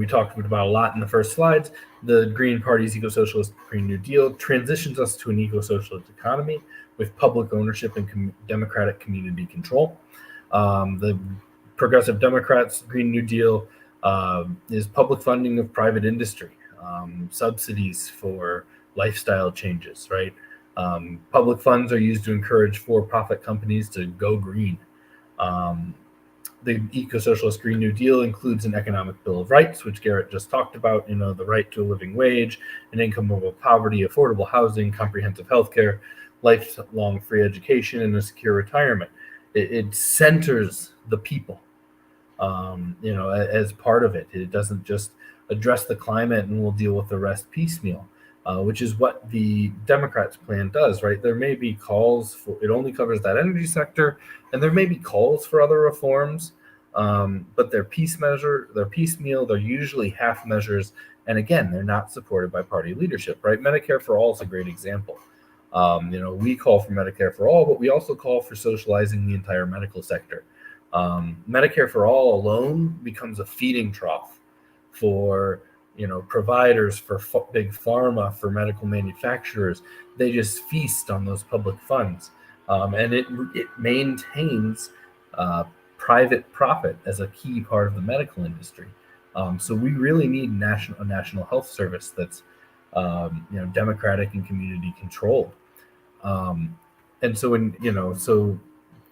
A: talked about a lot in the first slides. The Green Party's Eco-Socialist Green New Deal transitions us to an eco-socialist economy with public ownership and democratic community control. The Progressive Democrats' Green New Deal is public funding of private industry, subsidies for lifestyle changes, right? Public funds are used to encourage for-profit companies to go green. The Eco-Socialist Green New Deal includes an economic bill of rights, which Garrett just talked about, the right to a living wage, an income above poverty, affordable housing, comprehensive health care, lifelong free education, and a secure retirement. It centers the people, as part of it. It doesn't just address the climate and we'll deal with the rest piecemeal, which is what the Democrats' plan does, right? There may be calls for, it only covers that energy sector, and there may be calls for other reforms, but they're piecemeal, they're usually half measures, and again, they're not supported by party leadership, right? Medicare for All is a great example. We call for Medicare for All, but we also call for socializing the entire medical sector. Medicare for All alone becomes a feeding trough for providers, for big pharma, for medical manufacturers. They just feast on those public funds, and it maintains private profit as a key part of the medical industry. So we really need a national health service that's democratic and community controlled. And so so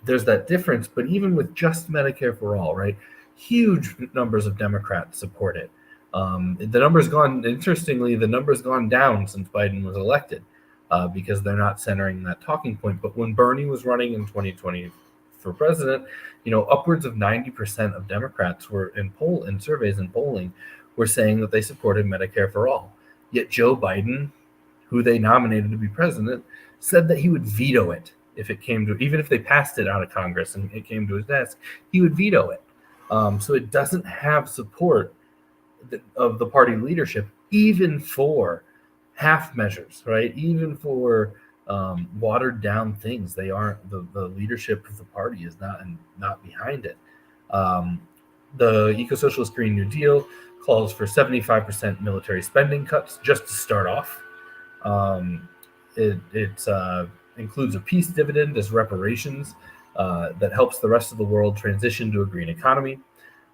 A: there's that difference. But even with just Medicare for All, right, huge numbers of Democrats support it. The number's gone down since Biden was elected, because they're not centering that talking point. But when Bernie was running in 2020 for president, upwards of 90% of Democrats were in surveys and polling were saying that they supported Medicare for All. Yet Joe Biden, who they nominated to be president, said that he would veto it if it came to, even if they passed it out of Congress and it came to his desk, he would veto it. So it doesn't have support of the party leadership, even for half measures, right? Even for watered down things. They aren't, the leadership of the party is not behind it. The Ecosocialist Green New Deal calls for 75% military spending cuts just to start off. It includes a peace dividend as reparations that helps the rest of the world transition to a green economy.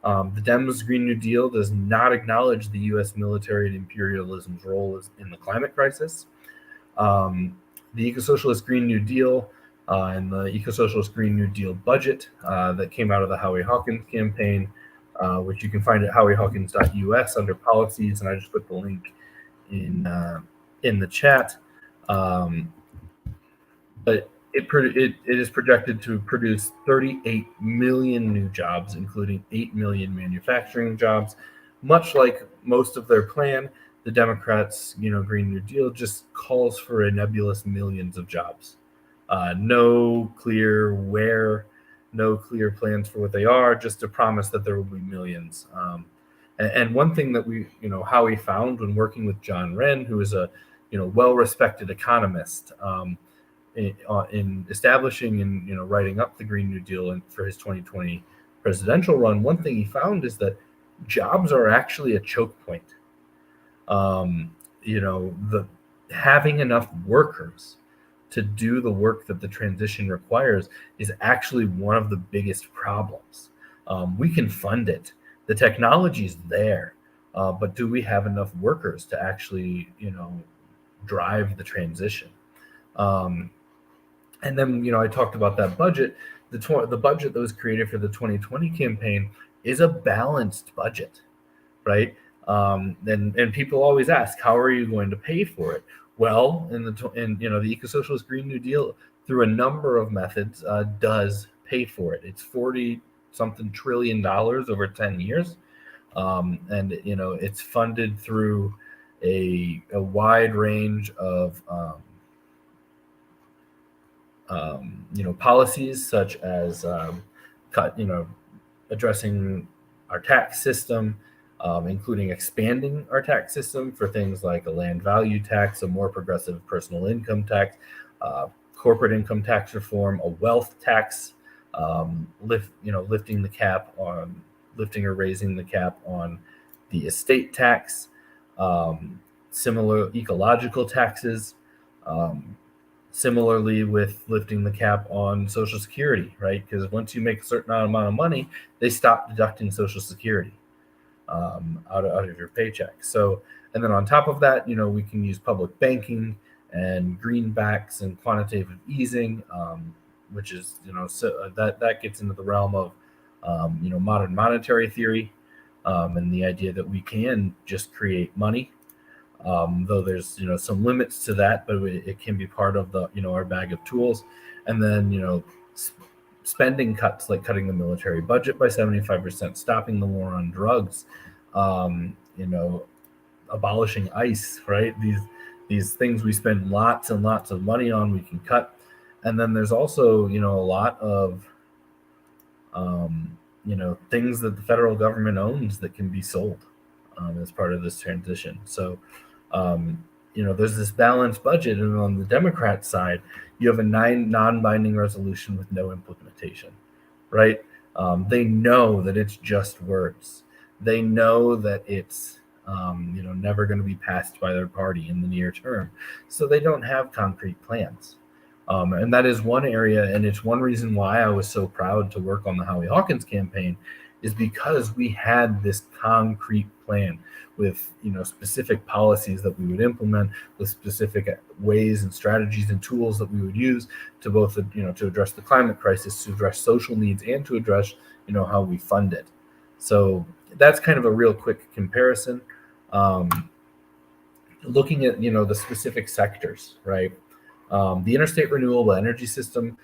A: The Dems' Green New Deal does not acknowledge the U.S. military and imperialism's role in the climate crisis. The Ecosocialist Green New Deal and the Ecosocialist Green New Deal budget that came out of the Howie Hawkins campaign, which you can find at howiehawkins.us under policies, and I just put the link in the chat. But it is projected to produce 38 million new jobs, including 8 million manufacturing jobs. Much like most of their plan, the Democrats' Green New Deal just calls for a nebulous millions of jobs. No clear where, no clear plans for what they are, just a promise that there will be millions. And one thing that Howie found when working with John Wren, who is a well-respected economist, in establishing and writing up the Green New Deal and for his 2020 presidential run, one thing he found is that jobs are actually a choke point. Having enough workers to do the work that the transition requires is actually one of the biggest problems. We can fund it. The technology is there, but do we have enough workers to actually, drive the transition? And then, I talked about that budget. The budget that was created for the 2020 campaign is a balanced budget, right? And people always ask, how are you going to pay for it? Well, the Ecosocialist Green New Deal, through a number of methods, does pay for it. It's $40-something trillion over 10 years, and it's funded through a wide range of policies, such as addressing our tax system, including expanding our tax system for things like a land value tax, a more progressive personal income tax, corporate income tax reform, a wealth tax, lifting or raising the cap on the estate tax, similar ecological taxes. Similarly, with lifting the cap on Social Security, right? Because once you make a certain amount of money, they stop deducting Social Security out of your paycheck. So, and then on top of that, we can use public banking and greenbacks and quantitative easing, which is, so that gets into the realm of, modern monetary theory, and the idea that we can just create money. Though there's some limits to that, but it can be part of the our bag of tools. And then spending cuts, like cutting the military budget by 75%, stopping the war on drugs, abolishing ICE, right? These things we spend lots and lots of money on, we can cut. And then there's also a lot of things that the federal government owns that can be sold as part of this transition. So there's this balanced budget, and on the Democrat side, you have a non-binding resolution with no implementation, right? They know that it's just words. They know that it's never going to be passed by their party in the near term, so they don't have concrete plans. And that is one area, and it's one reason why I was so proud to work on the Howie Hawkins campaign, is because we had this concrete plan with specific policies that we would implement, with specific ways and strategies and tools that we would use to both to address the climate crisis, to address social needs, and to address how we fund it. So that's kind of a real quick comparison. Looking at the specific sectors, right? The interstate renewable energy system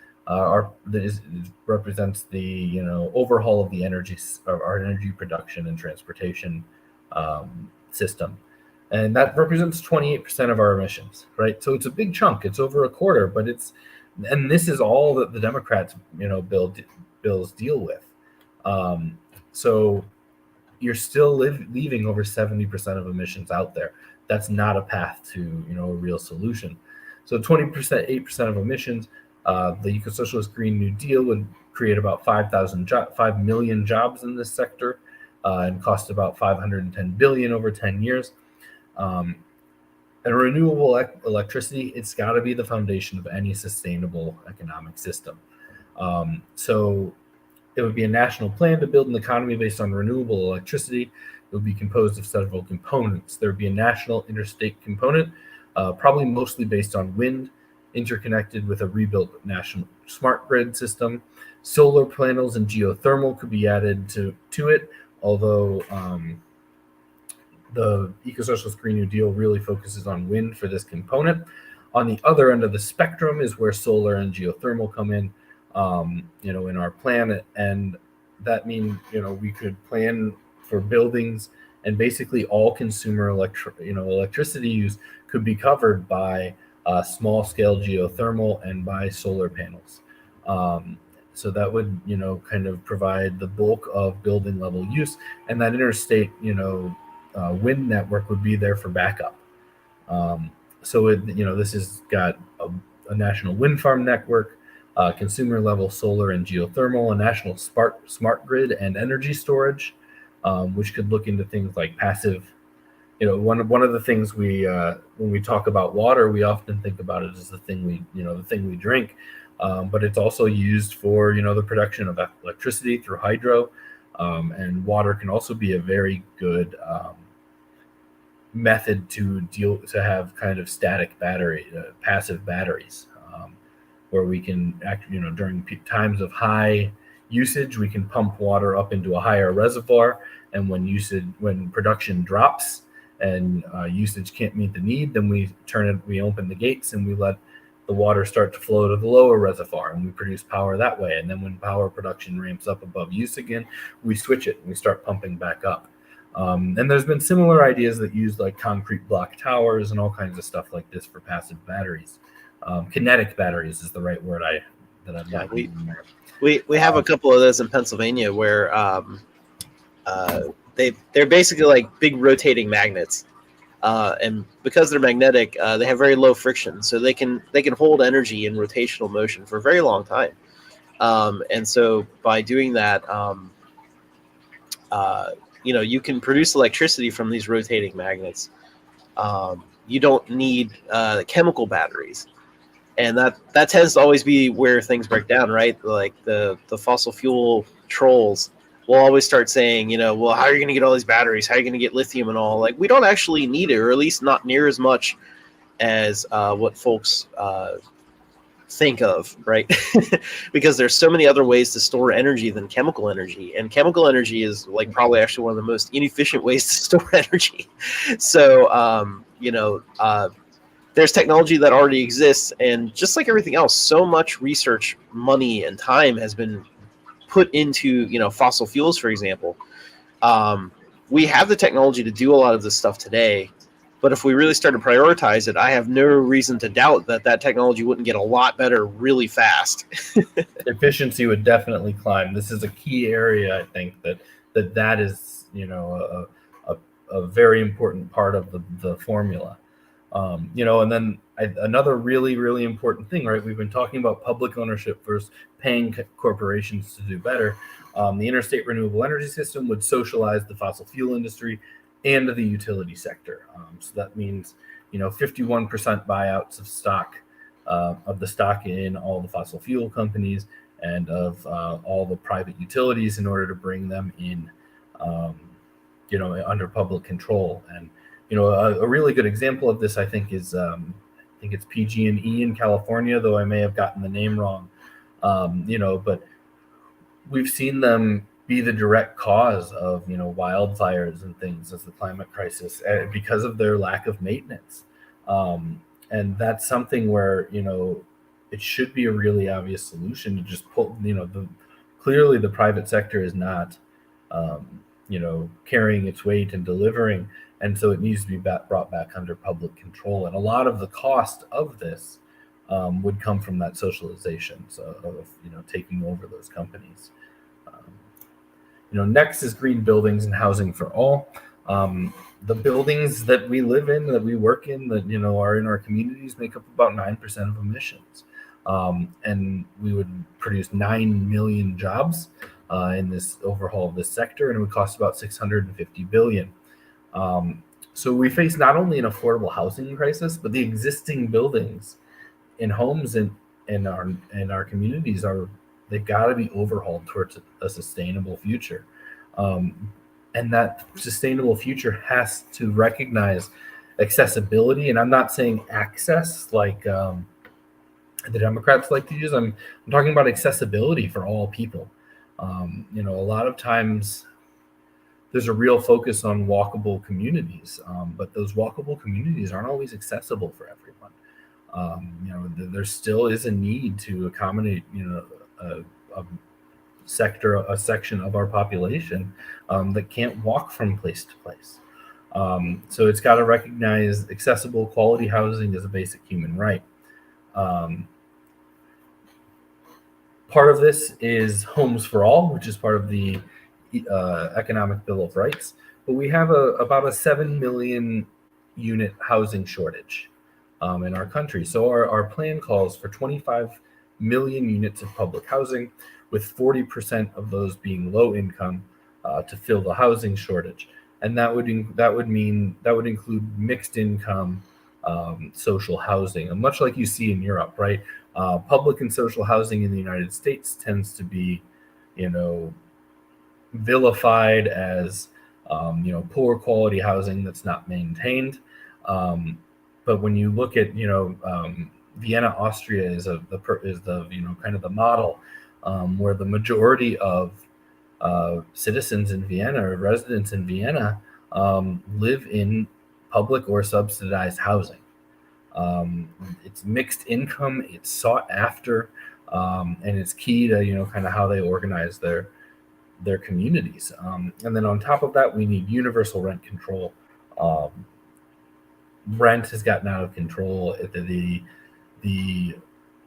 A: represents the overhaul of the our energy production and transportation system, and that represents 28% of our emissions, right? So it's a big chunk. It's over a quarter, but it's And this is all that the Democrats, bills deal with. So you're still leaving over 70% of emissions out there. That's not a path to, a real solution. So 20%, 8% of emissions, the Ecosocialist Green New Deal would create about 5 million jobs in this sector, and cost about $510 billion over 10 years. And renewable electricity, it's got to be the foundation of any sustainable economic system. So it would be a national plan to build an economy based on renewable electricity. It would be composed of several components. There would be a national interstate component, probably mostly based on wind, interconnected with a rebuilt national smart grid system. Solar panels and geothermal could be added to it, although the Ecosocialist Green New Deal really focuses on wind for this component. On the other end of the spectrum is where solar and geothermal come in, in our plan. And that means, we could plan for buildings, and basically all consumer electricity use could be covered by small scale geothermal and by solar panels. So that would, kind of provide the bulk of building level use, and that interstate, wind network would be there for backup. So this has got a national wind farm network, consumer level solar and geothermal, a national smart grid and energy storage, which could look into things like passive. One of the things when we talk about water, we often think about it as the thing we drink, but it's also used for the production of electricity through hydro, and water can also be a very good method to have kind of static passive batteries, where we can during times of high usage, we can pump water up into a higher reservoir, and when production drops and usage can't meet the need, then we open the gates and we let the water start to flow to the lower reservoir, and we produce power that way. And then when power production ramps up above use again, we switch it and we start pumping back up. And there's been similar ideas that use like concrete block towers and all kinds of stuff like this for passive batteries. Kinetic batteries is the right word
B: we have a couple of those in Pennsylvania where they're basically like big rotating magnets, and because they're magnetic, they have very low friction, so they can hold energy in rotational motion for a very long time. And so by doing that, you can produce electricity from these rotating magnets. You don't need chemical batteries. And that tends to always be where things break down, right? Like the fossil fuel trolls will always start saying, well, how are you going to get all these batteries? How are you going to get lithium and all? Like, we don't actually need it, or at least not near as much as what folks think of, right? Because there's so many other ways to store energy than chemical energy, and chemical energy is like probably actually one of the most inefficient ways to store energy. So there's technology that already exists, and just like everything else, so much research, money, and time has been put into fossil fuels, for example. We have the technology to do a lot of this stuff today, but if we really start to prioritize it, I have no reason to doubt that technology wouldn't get a lot better really fast.
A: Efficiency would definitely climb. This is a key area, I think, that is a very important part of the formula. And then another really, really important thing, right? We've been talking about public ownership versus paying corporations to do better. The interstate renewable energy system would socialize the fossil fuel industry and the utility sector. So that means, 51% buyouts of stock, of the stock in all the fossil fuel companies and of all the private utilities in order to bring them in, under public control. And a really good example of this, I think, is it's PG&E in California, though I may have gotten the name wrong. But we've seen them be the direct cause of wildfires and things as the climate crisis, because of their lack of maintenance. And that's something where it should be a really obvious solution to just pull. Clearly the private sector is not carrying its weight and delivering. And so it needs to be brought back under public control. And a lot of the cost of this would come from that socialization, so of taking over those companies. Next is green buildings and housing for all. The buildings that we live in, that we work in, that are in our communities, make up about 9% of emissions, and we would produce 9 million jobs in this overhaul of this sector, and it would cost about $650 billion. So we face not only an affordable housing crisis, but the existing buildings and homes in our communities they've got to be overhauled towards a sustainable future. And that sustainable future has to recognize accessibility. And I'm not saying access like the Democrats like to use. I'm talking about accessibility for all people. A lot of times there's a real focus on walkable communities, but those walkable communities aren't always accessible for everyone. There still is a need to accommodate, a section of our population that can't walk from place to place. So it's got to recognize accessible, quality housing as a basic human right. Part of this is Homes for All, which is part of the Economic Bill of Rights. But we have about a 7 million unit housing shortage in our country. So our plan calls for 25 million units of public housing, with 40% of those being low income to fill the housing shortage. And that would include mixed income social housing, and much like you see in Europe, right? Public and social housing in the United States tends to be, vilified as, poor quality housing that's not maintained. But when you look at, Vienna, Austria is the kind of the model where the majority of citizens in Vienna or residents in Vienna live in public or subsidized housing. It's mixed income, it's sought after, and it's key to kind of how they organize their communities. And then on top of that, we need universal rent control. Rent has gotten out of control. The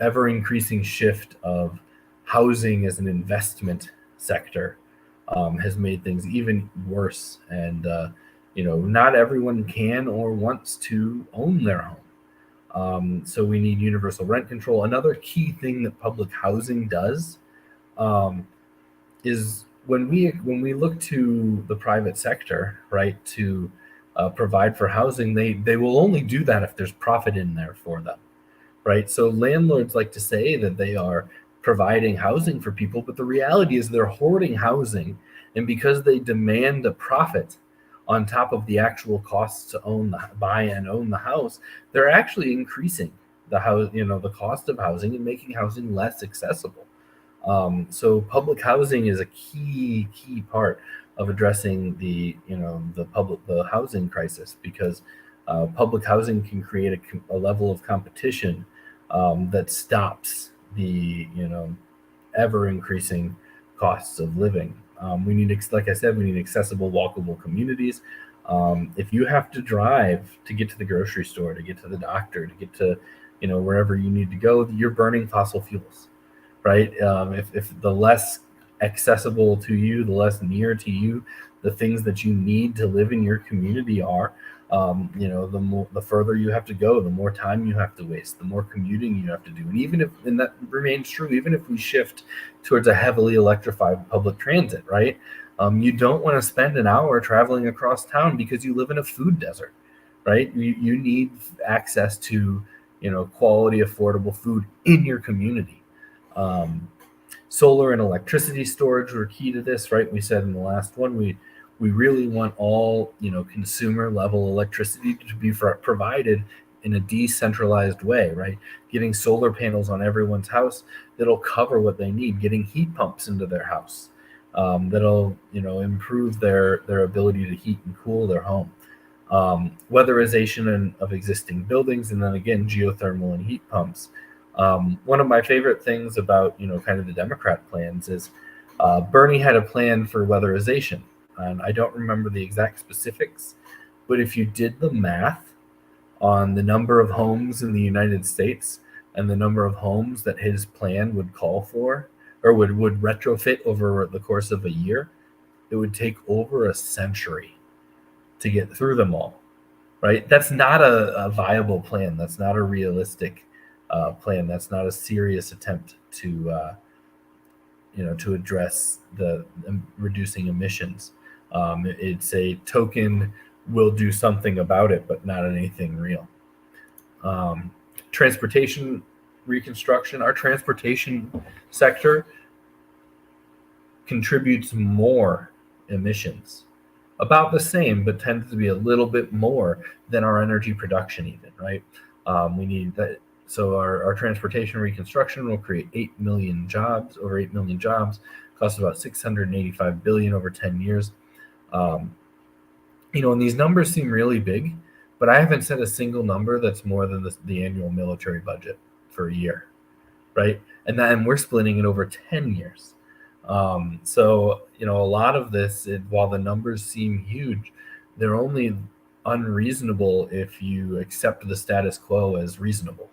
A: ever increasing shift of housing as an investment sector has made things even worse. And not everyone can or wants to own their home. So we need universal rent control. Another key thing that public housing does is when we look to the private sector, right, to provide for housing, they will only do that if there's profit in there for them, right? So landlords like to say that they are providing housing for people, but the reality is they're hoarding housing, and because they demand a profit on top of the actual costs to buy and own the house, they're actually increasing the cost of housing and making housing less accessible. So public housing is a key part of addressing the housing crisis, because public housing can create a level of competition that stops the ever increasing costs of living. We need, like I said, we need accessible, walkable communities. If you have to drive to get to the grocery store, to get to the doctor, to get to wherever you need to go, you're burning fossil fuels, right? If the less accessible to you, the less near to you the things that you need to live in your community are, the further you have to go, the more time you have to waste, the more commuting you have to do. And that remains true even if we shift towards a heavily electrified public transit, right? You don't want to spend an hour traveling across town because you live in a food desert, right? You need access to quality, affordable food in your community. Solar and electricity storage were key to this, right? We said in the last one, we really want all consumer level electricity to be provided in a decentralized way, right? Getting solar panels on everyone's house that'll cover what they need, getting heat pumps into their house that'll improve their ability to heat and cool their home. Weatherization of existing buildings, and then again geothermal and heat pumps. One of my favorite things about kind of the Democrat plans is Bernie had a plan for weatherization, and I don't remember the exact specifics, but if you did the math on the number of homes in the United States and the number of homes that his plan would call for or would retrofit over the course of a year, it would take over a century to get through them all, right? That's not a viable plan. That's not a realistic plan. That's not a serious attempt to to address the reducing emissions. It's a token. We'll do something about it, but not anything real. Transportation reconstruction. Our transportation sector contributes more emissions, about the same, but tends to be a little bit more than our energy production even, right? We need that. So our transportation reconstruction will create 8 million jobs, over 8 million jobs, cost about $685 billion over 10 years. And these numbers seem really big, but I haven't said a single number that's more than the annual military budget for a year, right? And we're splitting it over 10 years. So a lot of this, while the numbers seem huge, they're only unreasonable if you accept the status quo as reasonable,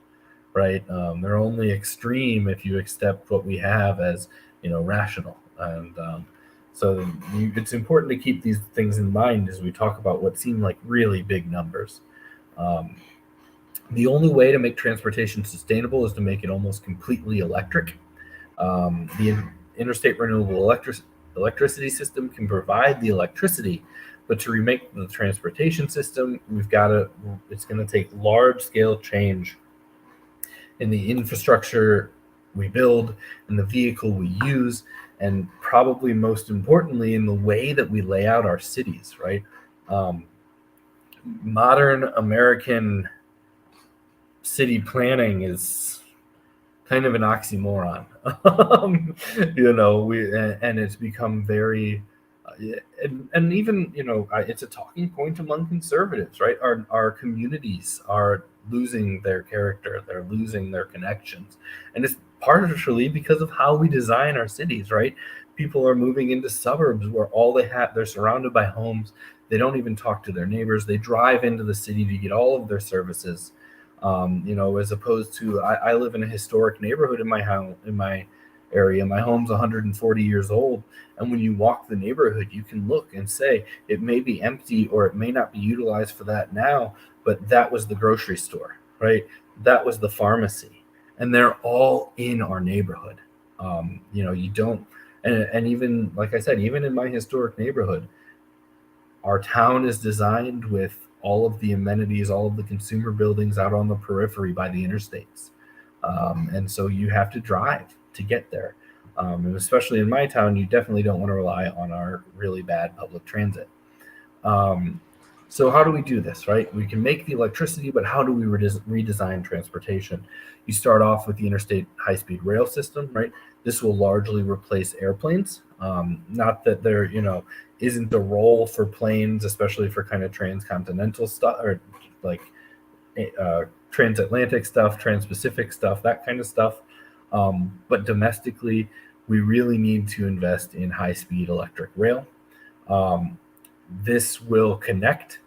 A: right? They're only extreme if you accept what we have as rational. And so it's important to keep these things in mind as we talk about what seem like really big numbers. The only way to make transportation sustainable is to make it almost completely electric. The Interstate Renewable electricity system can provide the electricity, but to remake the transportation system, it's going to take large scale change in the infrastructure we build, in the vehicle we use, and probably most importantly, in the way that we lay out our cities, right? Modern American city planning is kind of an oxymoron. And it's become very, and even, it's a talking point among conservatives, right? Our communities are losing their character, they're losing their connections. And it's partially because of how we design our cities, right? People are moving into suburbs where they're surrounded by homes. They don't even talk to their neighbors. They drive into the city to get all of their services. As opposed to, I live in a historic neighborhood in my area. My home's 140 years old. And when you walk the neighborhood, you can look and say, it may be empty or it may not be utilized for that now, but that was the grocery store, right? That was the pharmacy. And they're all in our neighborhood. You don't, and even, like I said, even in my historic neighborhood, our town is designed with all of the amenities, all of the consumer buildings out on the periphery by the interstates. And so you have to drive to get there. And especially in my town, you definitely don't want to rely on our really bad public transit. So how do we do this, right? We can make the electricity, but how do we redesign transportation? You start off with the interstate high-speed rail system, right? This will largely replace airplanes. Not that there, isn't a role for planes, especially for kind of transcontinental stuff or like transatlantic stuff, transpacific stuff, that kind of stuff. But domestically, we really need to invest in high-speed electric rail. This will connect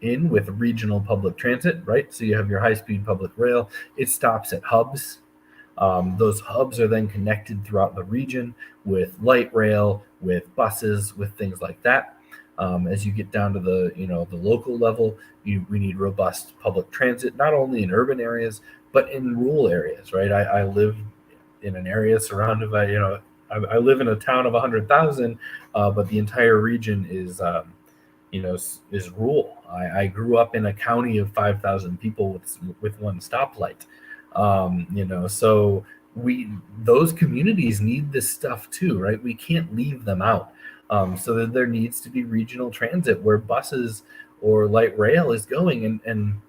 A: in with regional public transit, right? So you have your high-speed public rail. It stops at hubs. Those hubs are then connected throughout the region with light rail, with buses, with things like that. As you get down to the local level, we need robust public transit, not only in urban areas, but in rural areas, right? I live in an area surrounded by, I live in a town of 100,000, but the entire region is rural. I grew up in a county of 5,000 people with one stoplight. So those communities need this stuff too, right? We can't leave them out. So that there needs to be regional transit where buses or light rail is going. And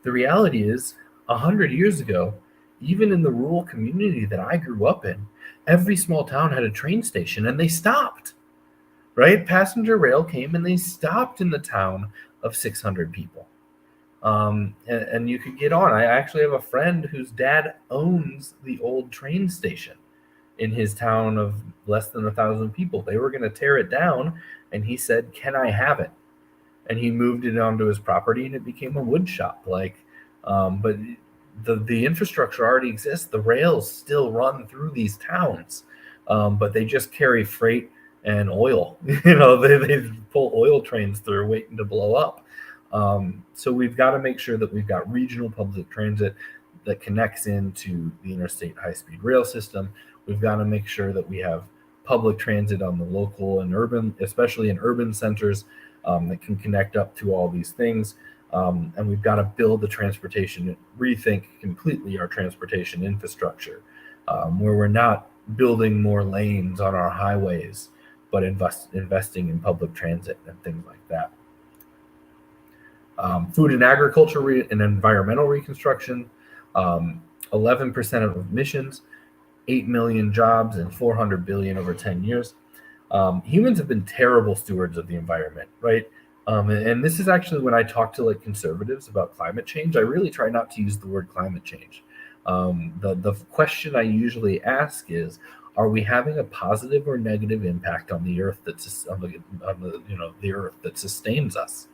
A: the reality is, 100 years ago, even in the rural community that I grew up in, every small town had a train station and they stopped, right? Passenger rail came and they stopped in the town of 600 people. And you could get on. I actually have a friend whose dad owns the old train station in his town of less than 1,000 people. They were going to tear it down, and he said, "Can I have it?" And he moved it onto his property, and it became a wood shop. But the infrastructure already exists. The rails still run through these towns, but they just carry freight and oil. They pull oil trains through waiting to blow up. So we've got to make sure that we've got regional public transit that connects into the interstate high-speed rail system. We've got to make sure that we have public transit on the local and urban, especially in urban centers, that can connect up to all these things. And we've got to build the transportation, rethink completely our transportation infrastructure, where we're not building more lanes on our highways, but investing in public transit and things like that. Food and agriculture and environmental reconstruction, 11% of emissions, 8 million jobs, and 400 billion over 10 years. Humans have been terrible stewards of the environment, right? And this is actually when I talk to like conservatives about climate change, I really try not to use the word climate change. The question I usually ask is, are we having a positive or negative impact on the earth the earth that sustains us?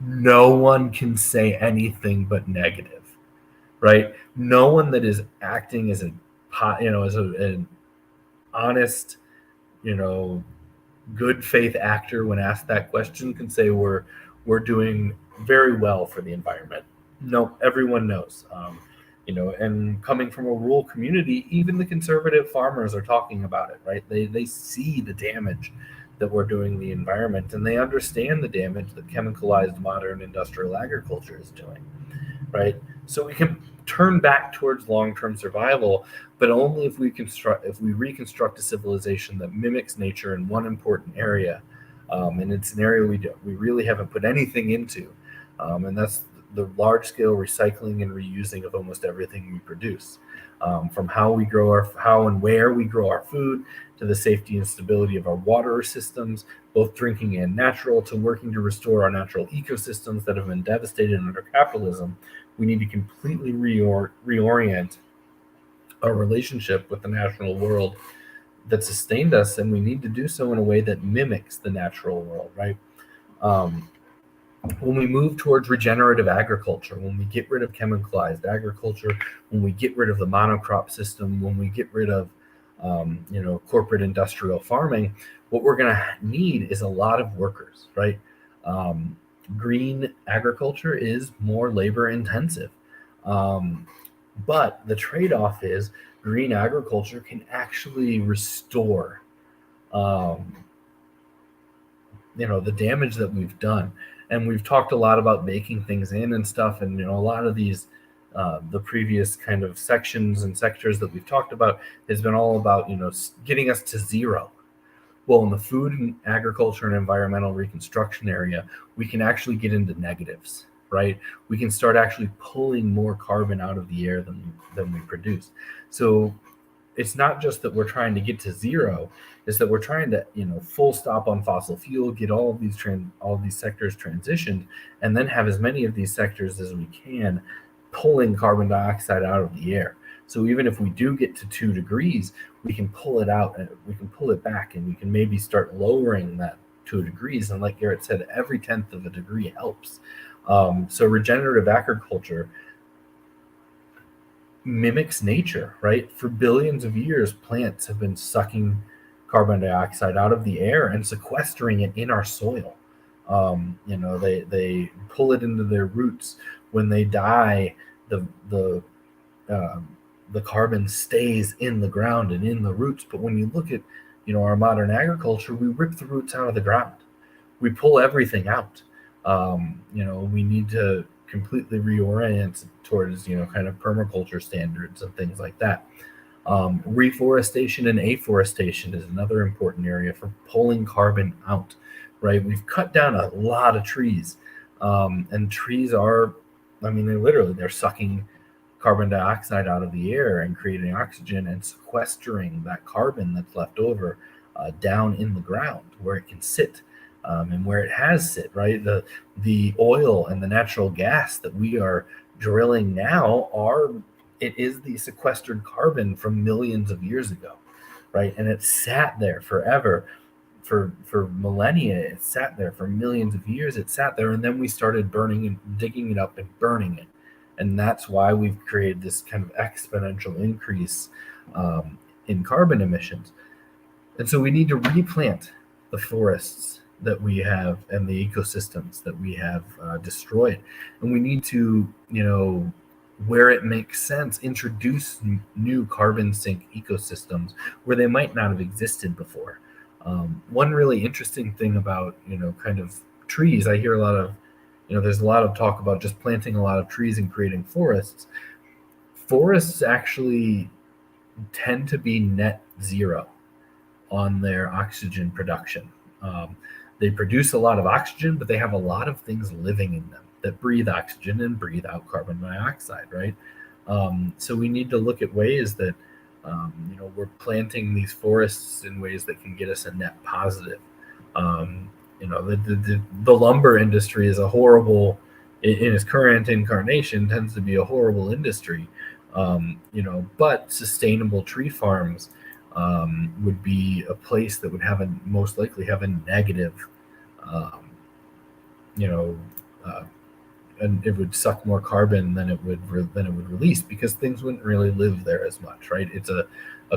A: No one can say anything but negative, right? No one that is acting as an honest, good faith actor when asked that question can say we're doing very well for the environment. No, everyone knows. And coming from a rural community, even the conservative farmers are talking about it, right? They see the damage that we're doing the environment, and they understand the damage that chemicalized modern industrial agriculture is doing, right? So we can turn back towards long-term survival, but only if we reconstruct a civilization that mimics nature in one important area, and it's an area we really haven't put anything into, and that's the large-scale recycling and reusing of almost everything we produce, from how and where we grow our food, to the safety and stability of our water systems, both drinking and natural, to working to restore our natural ecosystems that have been devastated under capitalism. We need to completely reorient our relationship with the natural world that sustained us, and we need to do so in a way that mimics the natural world, right? When we move towards regenerative agriculture, when we get rid of chemicalized agriculture, when we get rid of the monocrop system, when we get rid of corporate industrial farming, what we're going to need is a lot of workers, right? Green agriculture is more labor intensive. But the trade-off is green agriculture can actually restore, the damage that we've done. And we've talked a lot about baking things in and stuff. And, a lot of these, the previous kind of sections and sectors that we've talked about has been all about, getting us to zero. Well, in the food and agriculture and environmental reconstruction area, we can actually get into negatives, right? We can start actually pulling more carbon out of the air than we produce. So it's not just that we're trying to get to zero, it's that we're trying to, full stop on fossil fuel, get all of these sectors transitioned, and then have as many of these sectors as we can pulling carbon dioxide out of the air. So even if we do get to 2 degrees, we can pull it out, and we can pull it back, and we can maybe start lowering that 2 degrees. And like Garrett said, every 10th of a degree helps. So regenerative agriculture mimics nature, right? For billions of years, plants have been sucking carbon dioxide out of the air and sequestering it in our soil. They pull it into their roots. When they die, the carbon stays in the ground and in the roots. But when you look at, our modern agriculture, we rip the roots out of the ground. We pull everything out. We need to completely reorient towards, kind of permaculture standards and things like that. Reforestation and afforestation is another important area for pulling carbon out, right? We've cut down a lot of trees, and trees they're sucking carbon dioxide out of the air and creating oxygen and sequestering that carbon that's left over down in the ground where it can sit, and where it has sit, right? The oil and the natural gas that we are drilling now it is the sequestered carbon from millions of years ago, right? And it sat there forever, for millennia. It sat there for millions of years. It sat there, and then we started burning and digging it up and burning it. And that's why we've created this kind of exponential increase in carbon emissions. And so we need to replant the forests that we have and the ecosystems that we have destroyed. And we need to, where it makes sense, introduce new carbon sink ecosystems where they might not have existed before. One really interesting thing about, kind of trees, I hear a lot of, there's a lot of talk about just planting a lot of trees and creating forests. Forests actually tend to be net zero on their oxygen production. They produce a lot of oxygen, but they have a lot of things living in them that breathe oxygen and breathe out carbon dioxide, right? So we need to look at ways that, we're planting these forests in ways that can get us a net positive. The lumber industry is a horrible, in its current incarnation, tends to be a horrible industry. But sustainable tree farms would be a place that would most likely have a negative, and it would suck more carbon than it would release, because things wouldn't really live there as much, right? It's a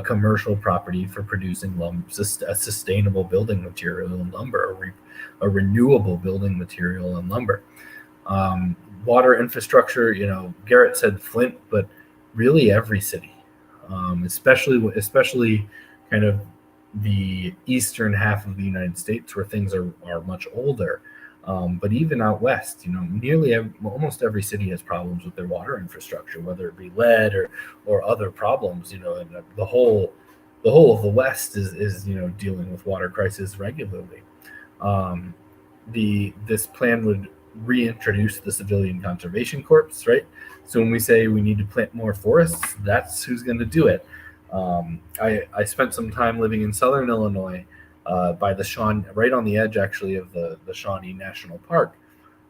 A: commercial property for producing a sustainable building material in lumber, a renewable building material in lumber. Water infrastructure, Garrett said Flint, but really every city, especially kind of the eastern half of the United States where things are much older. But even out west, almost every city has problems with their water infrastructure, whether it be lead or other problems. And the whole of the West is dealing with water crisis regularly. This plan would reintroduce the Civilian Conservation Corps, right? So when we say we need to plant more forests, that's who's going to do it. I spent some time living in southern Illinois, by the Shawnee, right on the edge actually of the Shawnee National Park.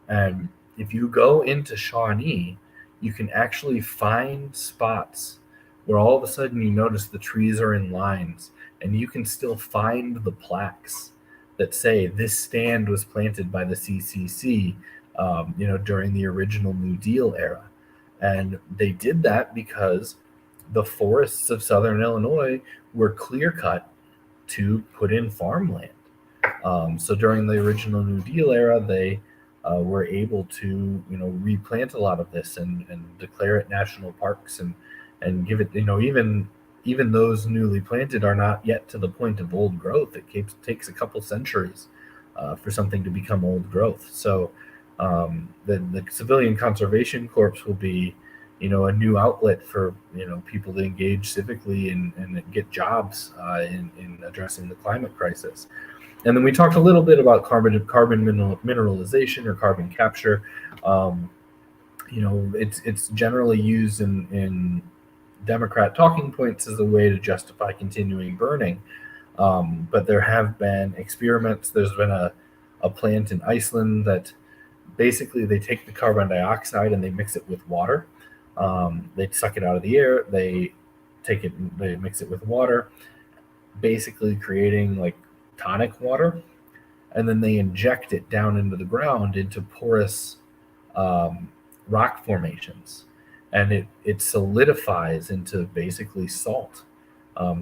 A: And if you go into Shawnee, you can actually find spots where all of a sudden you notice the trees are in lines, and you can still find the plaques that say this stand was planted by the CCC, during the original New Deal era. And they did that because the forests of southern Illinois were clear cut to put in farmland. So during the original New Deal era, they were able to, replant a lot of this and declare it national parks and give it, even those newly planted are not yet to the point of old growth. It takes a couple centuries for something to become old growth. So the Civilian Conservation Corps will be, a new outlet for, people to engage civically and get jobs in addressing the climate crisis. And then we talked a little bit about carbon mineralization or carbon capture. It's generally used in Democrat talking points as a way to justify continuing burning. But there have been experiments. There's been a plant in Iceland that basically they take the carbon dioxide and they mix it with water. They suck it out of the air. They mix it with water, basically creating like tonic water. And then they inject it down into the ground into porous rock formations. And it solidifies into basically salt,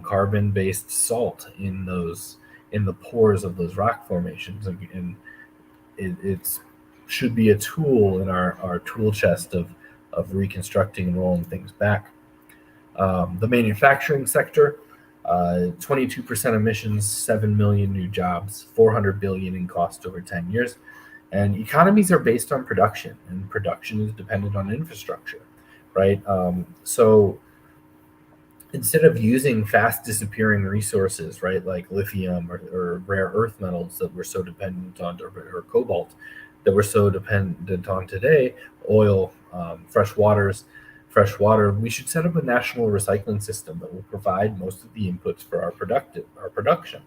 A: carbon-based salt in the pores of those rock formations. And it should be a tool in our tool chest of reconstructing and rolling things back. The manufacturing sector, 22% emissions, 7 million new jobs, 400 billion in cost over 10 years. And economies are based on production, and production is dependent on infrastructure, right? So instead of using fast disappearing resources, right, like lithium or rare earth metals that we're so dependent on, or cobalt that we're so dependent on today, oil, fresh water, we should set up a national recycling system that will provide most of the inputs for our production.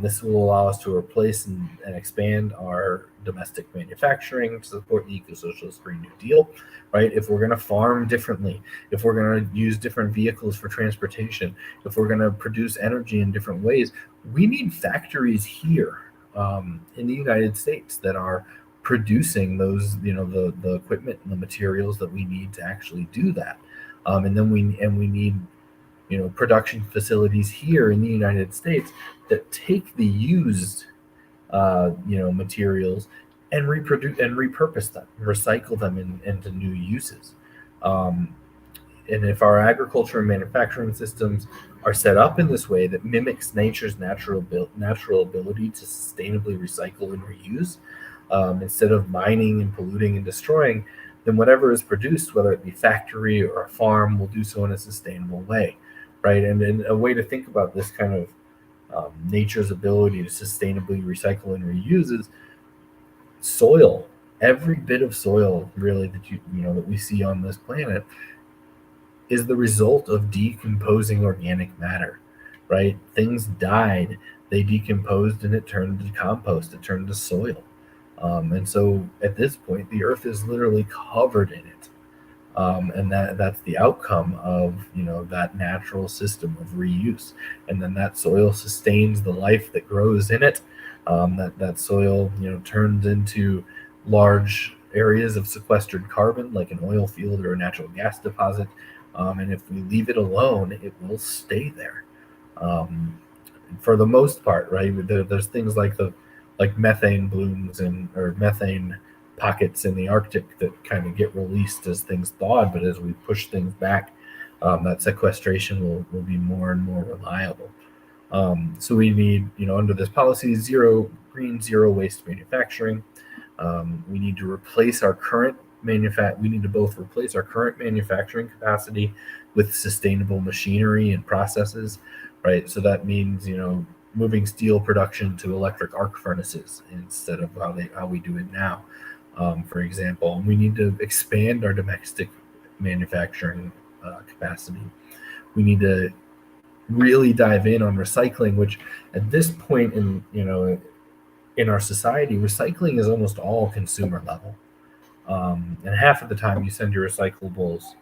A: This will allow us to replace and expand our domestic manufacturing to support the Ecosocialist Green New Deal, right? If we're going to farm differently, if we're going to use different vehicles for transportation, if we're going to produce energy in different ways, we need factories here in the United States that are producing those, the equipment and the materials that we need to actually do that. And then we need, production facilities here in the United States that take the used, materials and reproduce and repurpose them, recycle them into new uses. And if our agriculture and manufacturing systems are set up in this way that mimics nature's natural ability to sustainably recycle and reuse, instead of mining and polluting and destroying, then whatever is produced, whether it be factory or a farm, will do so in a sustainable way, right? And a way to think about this kind of nature's ability to sustainably recycle and reuse is soil. Every bit of soil, really, that we see on this planet is the result of decomposing organic matter, right? Things died, they decomposed, and it turned to compost, it turned to soil. And so at this point, the earth is literally covered in it. And that's the outcome of, that natural system of reuse. And then that soil sustains the life that grows in it. That soil, turns into large areas of sequestered carbon, like an oil field or a natural gas deposit. And if we leave it alone, it will stay there. For the most part, right? There's things like methane blooms or methane pockets in the Arctic that kind of get released as things thawed, but as we push things back, that sequestration will be more and more reliable. So we need, under this policy, zero waste manufacturing. We need to replace our current we need to both replace our current manufacturing capacity with sustainable machinery and processes, right? So that means, moving steel production to electric arc furnaces instead of how we do it now, for example. We need to expand our domestic manufacturing capacity. We need to really dive in on recycling, which at this point in our society, recycling is almost all consumer level. And half of the time you send your recyclables,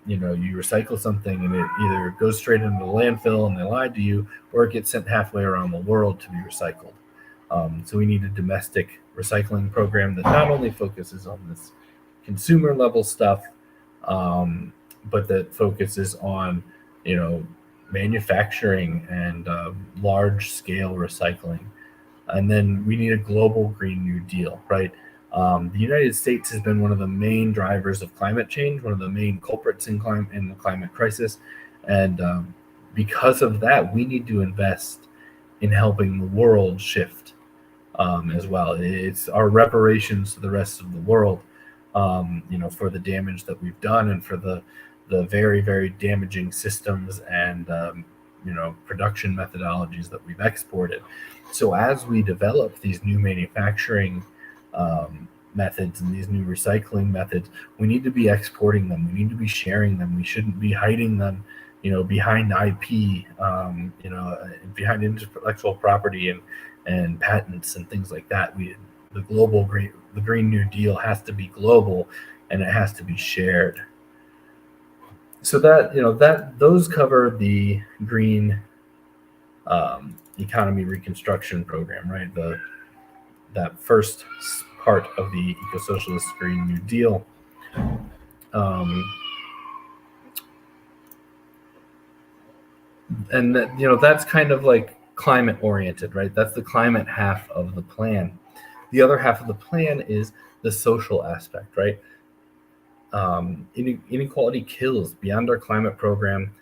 A: you recycle something and it either goes straight into the landfill and they lied to you, or it gets sent halfway around the world to be recycled. So we need a domestic recycling program that not only focuses on this consumer level stuff, but that focuses on, manufacturing and large scale recycling. And then we need a global Green New Deal, right? The United States has been one of the main drivers of climate change, one of the main culprits in the climate crisis. And because of that, we need to invest in helping the world shift as well. It's our reparations to the rest of the world, for the damage that we've done and for the very, very damaging systems and, production methodologies that we've exported. So as we develop these new manufacturing methods and these new recycling methods, we need to be exporting them. We need to be sharing them. We shouldn't be hiding them, behind IP, behind intellectual property and patents and things like that. The Green New Deal has to be global and it has to be shared. So those cover the green economy reconstruction program, right? That first part of the Ecosocialist Green New Deal. And that's kind of like climate oriented, right? That's the climate half of the plan. The other half of the plan is the social aspect, right? Inequality kills. Beyond our climate program,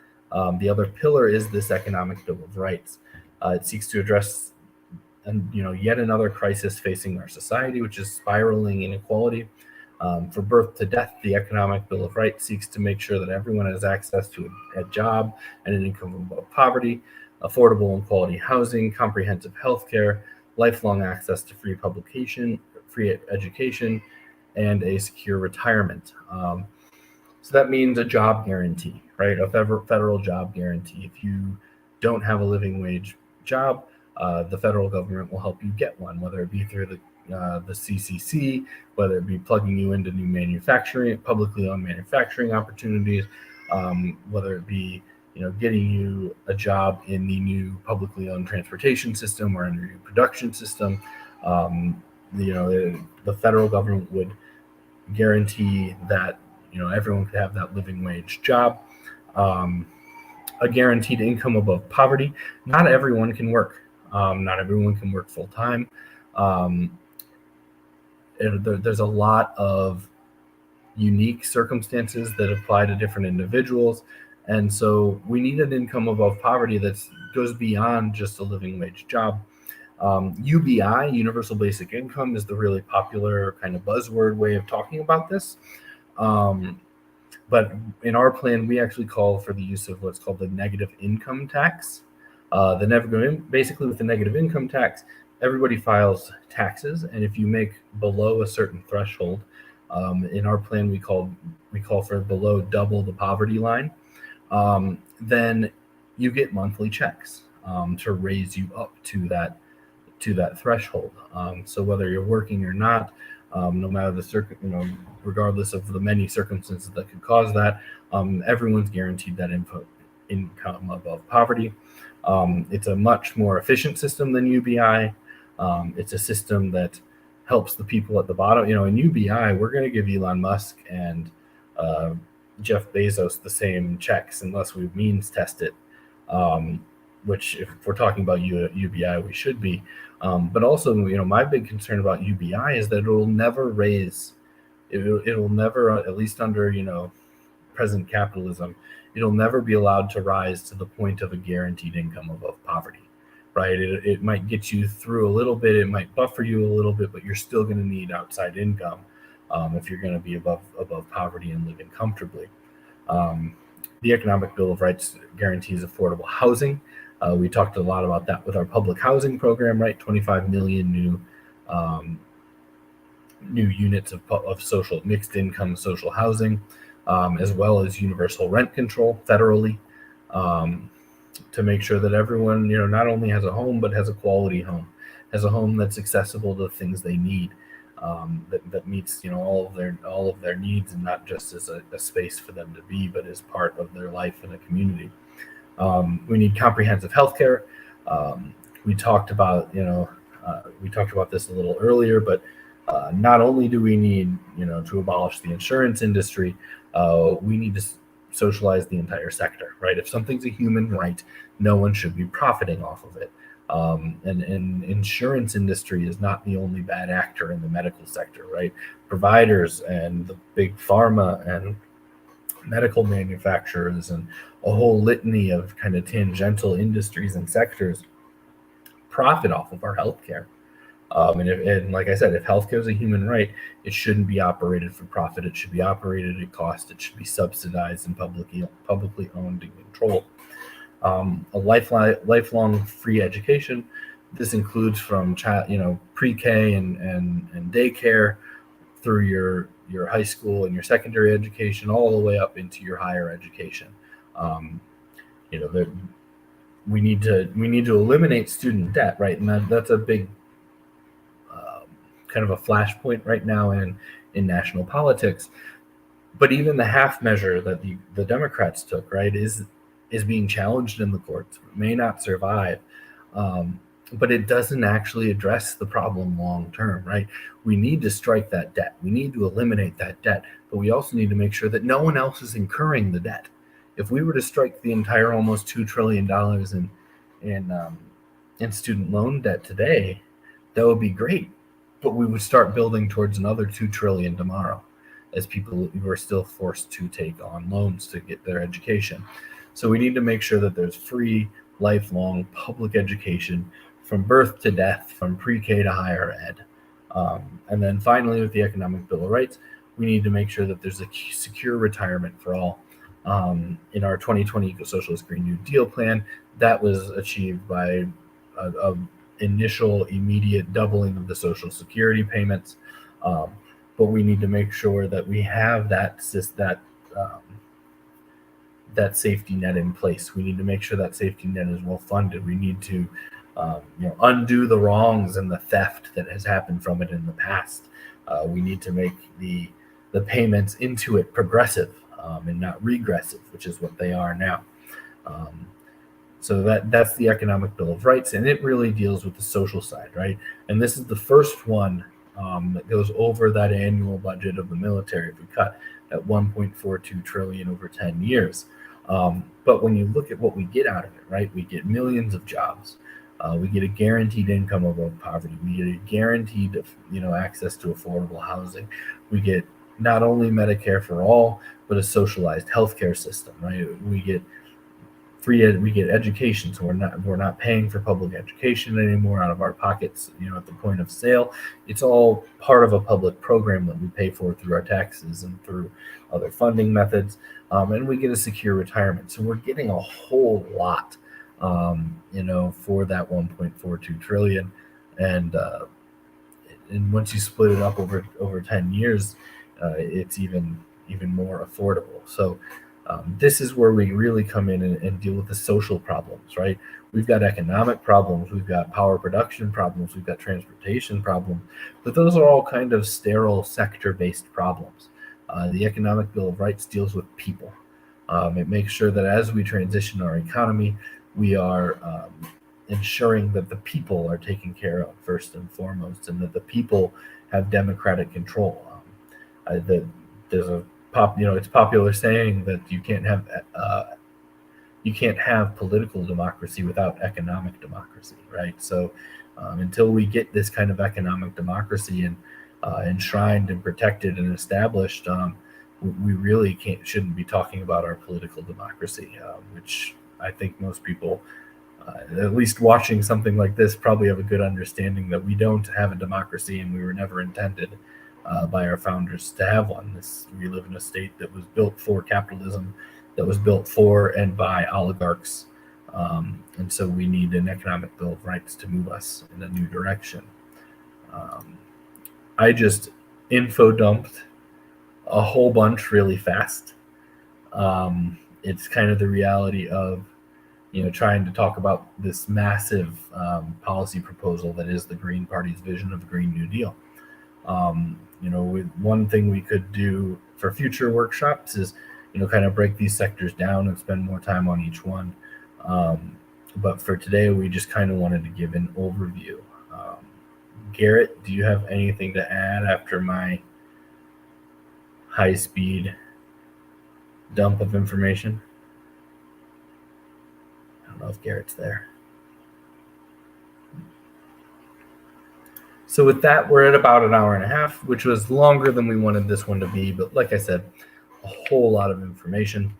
A: the other pillar is this economic Bill of Rights. It seeks to address yet another crisis facing our society, which is spiraling inequality. For birth to death, the economic Bill of Rights seeks to make sure that everyone has access to a job and an income above poverty, affordable and quality housing, comprehensive health care, lifelong access to free education, and a secure retirement. So that means a job guarantee, right? A federal job guarantee. If you don't have a living wage job, the federal government will help you get one, whether it be through the CCC, whether it be plugging you into new publicly owned manufacturing opportunities, whether it be getting you a job in the new publicly owned transportation system or in the new production system, the federal government would guarantee that everyone could have that living wage job, a guaranteed income above poverty. Not everyone can work. Not everyone can work full time. There's a lot of unique circumstances that apply to different individuals, and so we need an income above poverty that goes beyond just a living wage job. UBI, Universal Basic Income, is the really popular kind of buzzword way of talking about this. But in our plan, we actually call for the use of what's called the negative income tax. Basically, with the negative income tax, everybody files taxes, and if you make below a certain threshold, in our plan we call for below double the poverty line, then you get monthly checks to raise you up to that threshold. So whether you're working or not, no matter the regardless of the many circumstances that could cause that, everyone's guaranteed that income above poverty. It's a much more efficient system than UBI. It's a system that helps the people at the bottom. In UBI, we're going to give Elon Musk and Jeff Bezos the same checks unless we means test it, which if we're talking about UBI, we should be. But also, my big concern about UBI is that it'll never raise. It'll never, at least under present capitalism, it'll never be allowed to rise to the point of a guaranteed income above poverty, right? It might get you through a little bit, it might buffer you a little bit, but you're still going to need outside income if you're going to be above poverty and living comfortably. The Economic Bill of Rights guarantees affordable housing. We talked a lot about that with our public housing program, right? 25 million new units of social mixed income social housing, as well as universal rent control federally, to make sure that everyone not only has a home but has a quality home, has a home that's accessible to the things they need, that meets all of their needs, and not just as a space for them to be, but as part of their life in a community. We need comprehensive healthcare. We talked about this a little earlier, but not only do we need to abolish the insurance industry, we need to socialize the entire sector, right? If something's a human right, no one should be profiting off of it. And insurance industry is not the only bad actor in the medical sector, right? Providers and the big pharma and medical manufacturers and a whole litany of kind of tangential industries and sectors profit off of our healthcare. And like I said, if healthcare is a human right, it shouldn't be operated for profit. It should be operated at cost. It should be subsidized and publicly owned and controlled. A lifelong free education. This includes from pre-K and daycare through your high school and your secondary education, all the way up into your higher education. We need to eliminate student debt, right? And that's a big kind of a flashpoint right now in national politics. But even the half measure that the Democrats took, right, is being challenged in the courts. It may not survive, but it doesn't actually address the problem long term, right? We need to strike that debt. We need to eliminate that debt, but we also need to make sure that no one else is incurring the debt. If we were to strike the entire almost $2 trillion in student loan debt today, that would be great. But we would start building towards another $2 trillion tomorrow, as people who are still forced to take on loans to get their education. So we need to make sure that there's free, lifelong public education from birth to death, from pre-K to higher ed. And then finally, with the Economic Bill of Rights, we need to make sure that there's a secure retirement for all. In our 2020 Ecosocialist Green New Deal plan, that was achieved by a initial immediate doubling of the Social Security payments. But we need to make sure that we have that safety net in place. We need to make sure that safety net is well funded. We need to undo the wrongs and the theft that has happened from it in the past. We need to make the payments into it progressive and not regressive, which is what they are now. So that's the Economic Bill of Rights, and it really deals with the social side, right? And this is the first one It goes over that annual budget of the military if we cut at 1.42 trillion over 10 years. But when you look at what we get out of it, right, we get millions of jobs. We get a guaranteed income above poverty. We get a guaranteed, access to affordable housing. We get not only Medicare for all, but a socialized healthcare system, right? We get we get education, so we're not paying for public education anymore out of our pockets, at the point of sale. It's all part of a public program that we pay for through our taxes and through other funding methods, and we get a secure retirement. So we're getting a whole lot, for that 1.42 trillion, and once you split it up over 10 years, it's even more affordable. So this is where we really come in and deal with the social problems, right? We've got economic problems, we've got power production problems, we've got transportation problems, but those are all kind of sterile sector-based problems. The Economic Bill of Rights deals with people. It makes sure that as we transition our economy, we are ensuring that the people are taken care of first and foremost, and that the people have democratic control. There's a it's popular saying that you can't have political democracy without economic democracy, right? So until we get this kind of economic democracy and enshrined and protected and established, we really shouldn't be talking about our political democracy, which I think most people, at least watching something like this, probably have a good understanding that we don't have a democracy, and we were never intended by our founders to have one. We live in a state that was built for capitalism, that was built for and by oligarchs, and so we need an economic bill of rights to move us in a new direction. I just info dumped a whole bunch really fast. It's kind of the reality of trying to talk about this massive policy proposal that is the Green Party's vision of the Green New Deal. One thing we could do for future workshops is, kind of break these sectors down and spend more time on each one. But for today, we just kind of wanted to give an overview. Garrett, do you have anything to add after my high-speed dump of information? I don't know if Garrett's there. So with that, we're at about an hour and a half, which was longer than we wanted this one to be. But like I said, a whole lot of information.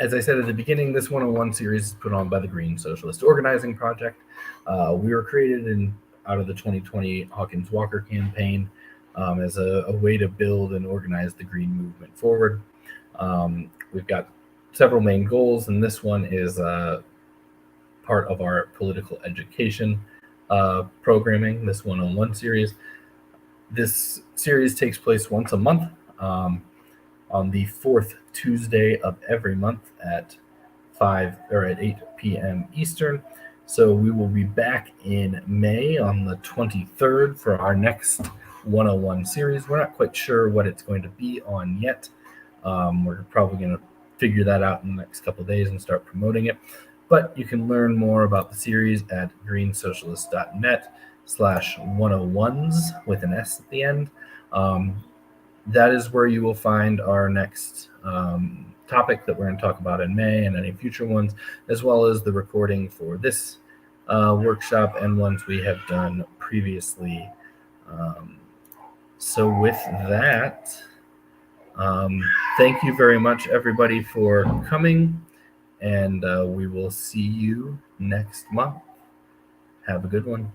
A: As I said at the beginning, this 101 series is put on by the Green Socialist Organizing Project. We were created out of the 2020 Hawkins-Walker campaign as a way to build and organize the green movement forward. We've got several main goals, and this one is part of our political education programming, this 101 series. This series takes place once a month on the fourth Tuesday of every month at 8 p.m. Eastern. So we will be back in May on the 23rd for our next 101 series. We're not quite sure what it's going to be on yet. We're probably going to figure that out in the next couple of days and start promoting it. But you can learn more about the series at greensocialist.net/101s with an S at the end. That is where you will find our next topic that we're going to talk about in May, and any future ones, as well as the recording for this workshop and ones we have done previously. So with that, thank you very much, everybody, for coming, and we will see you next month. Have a good one.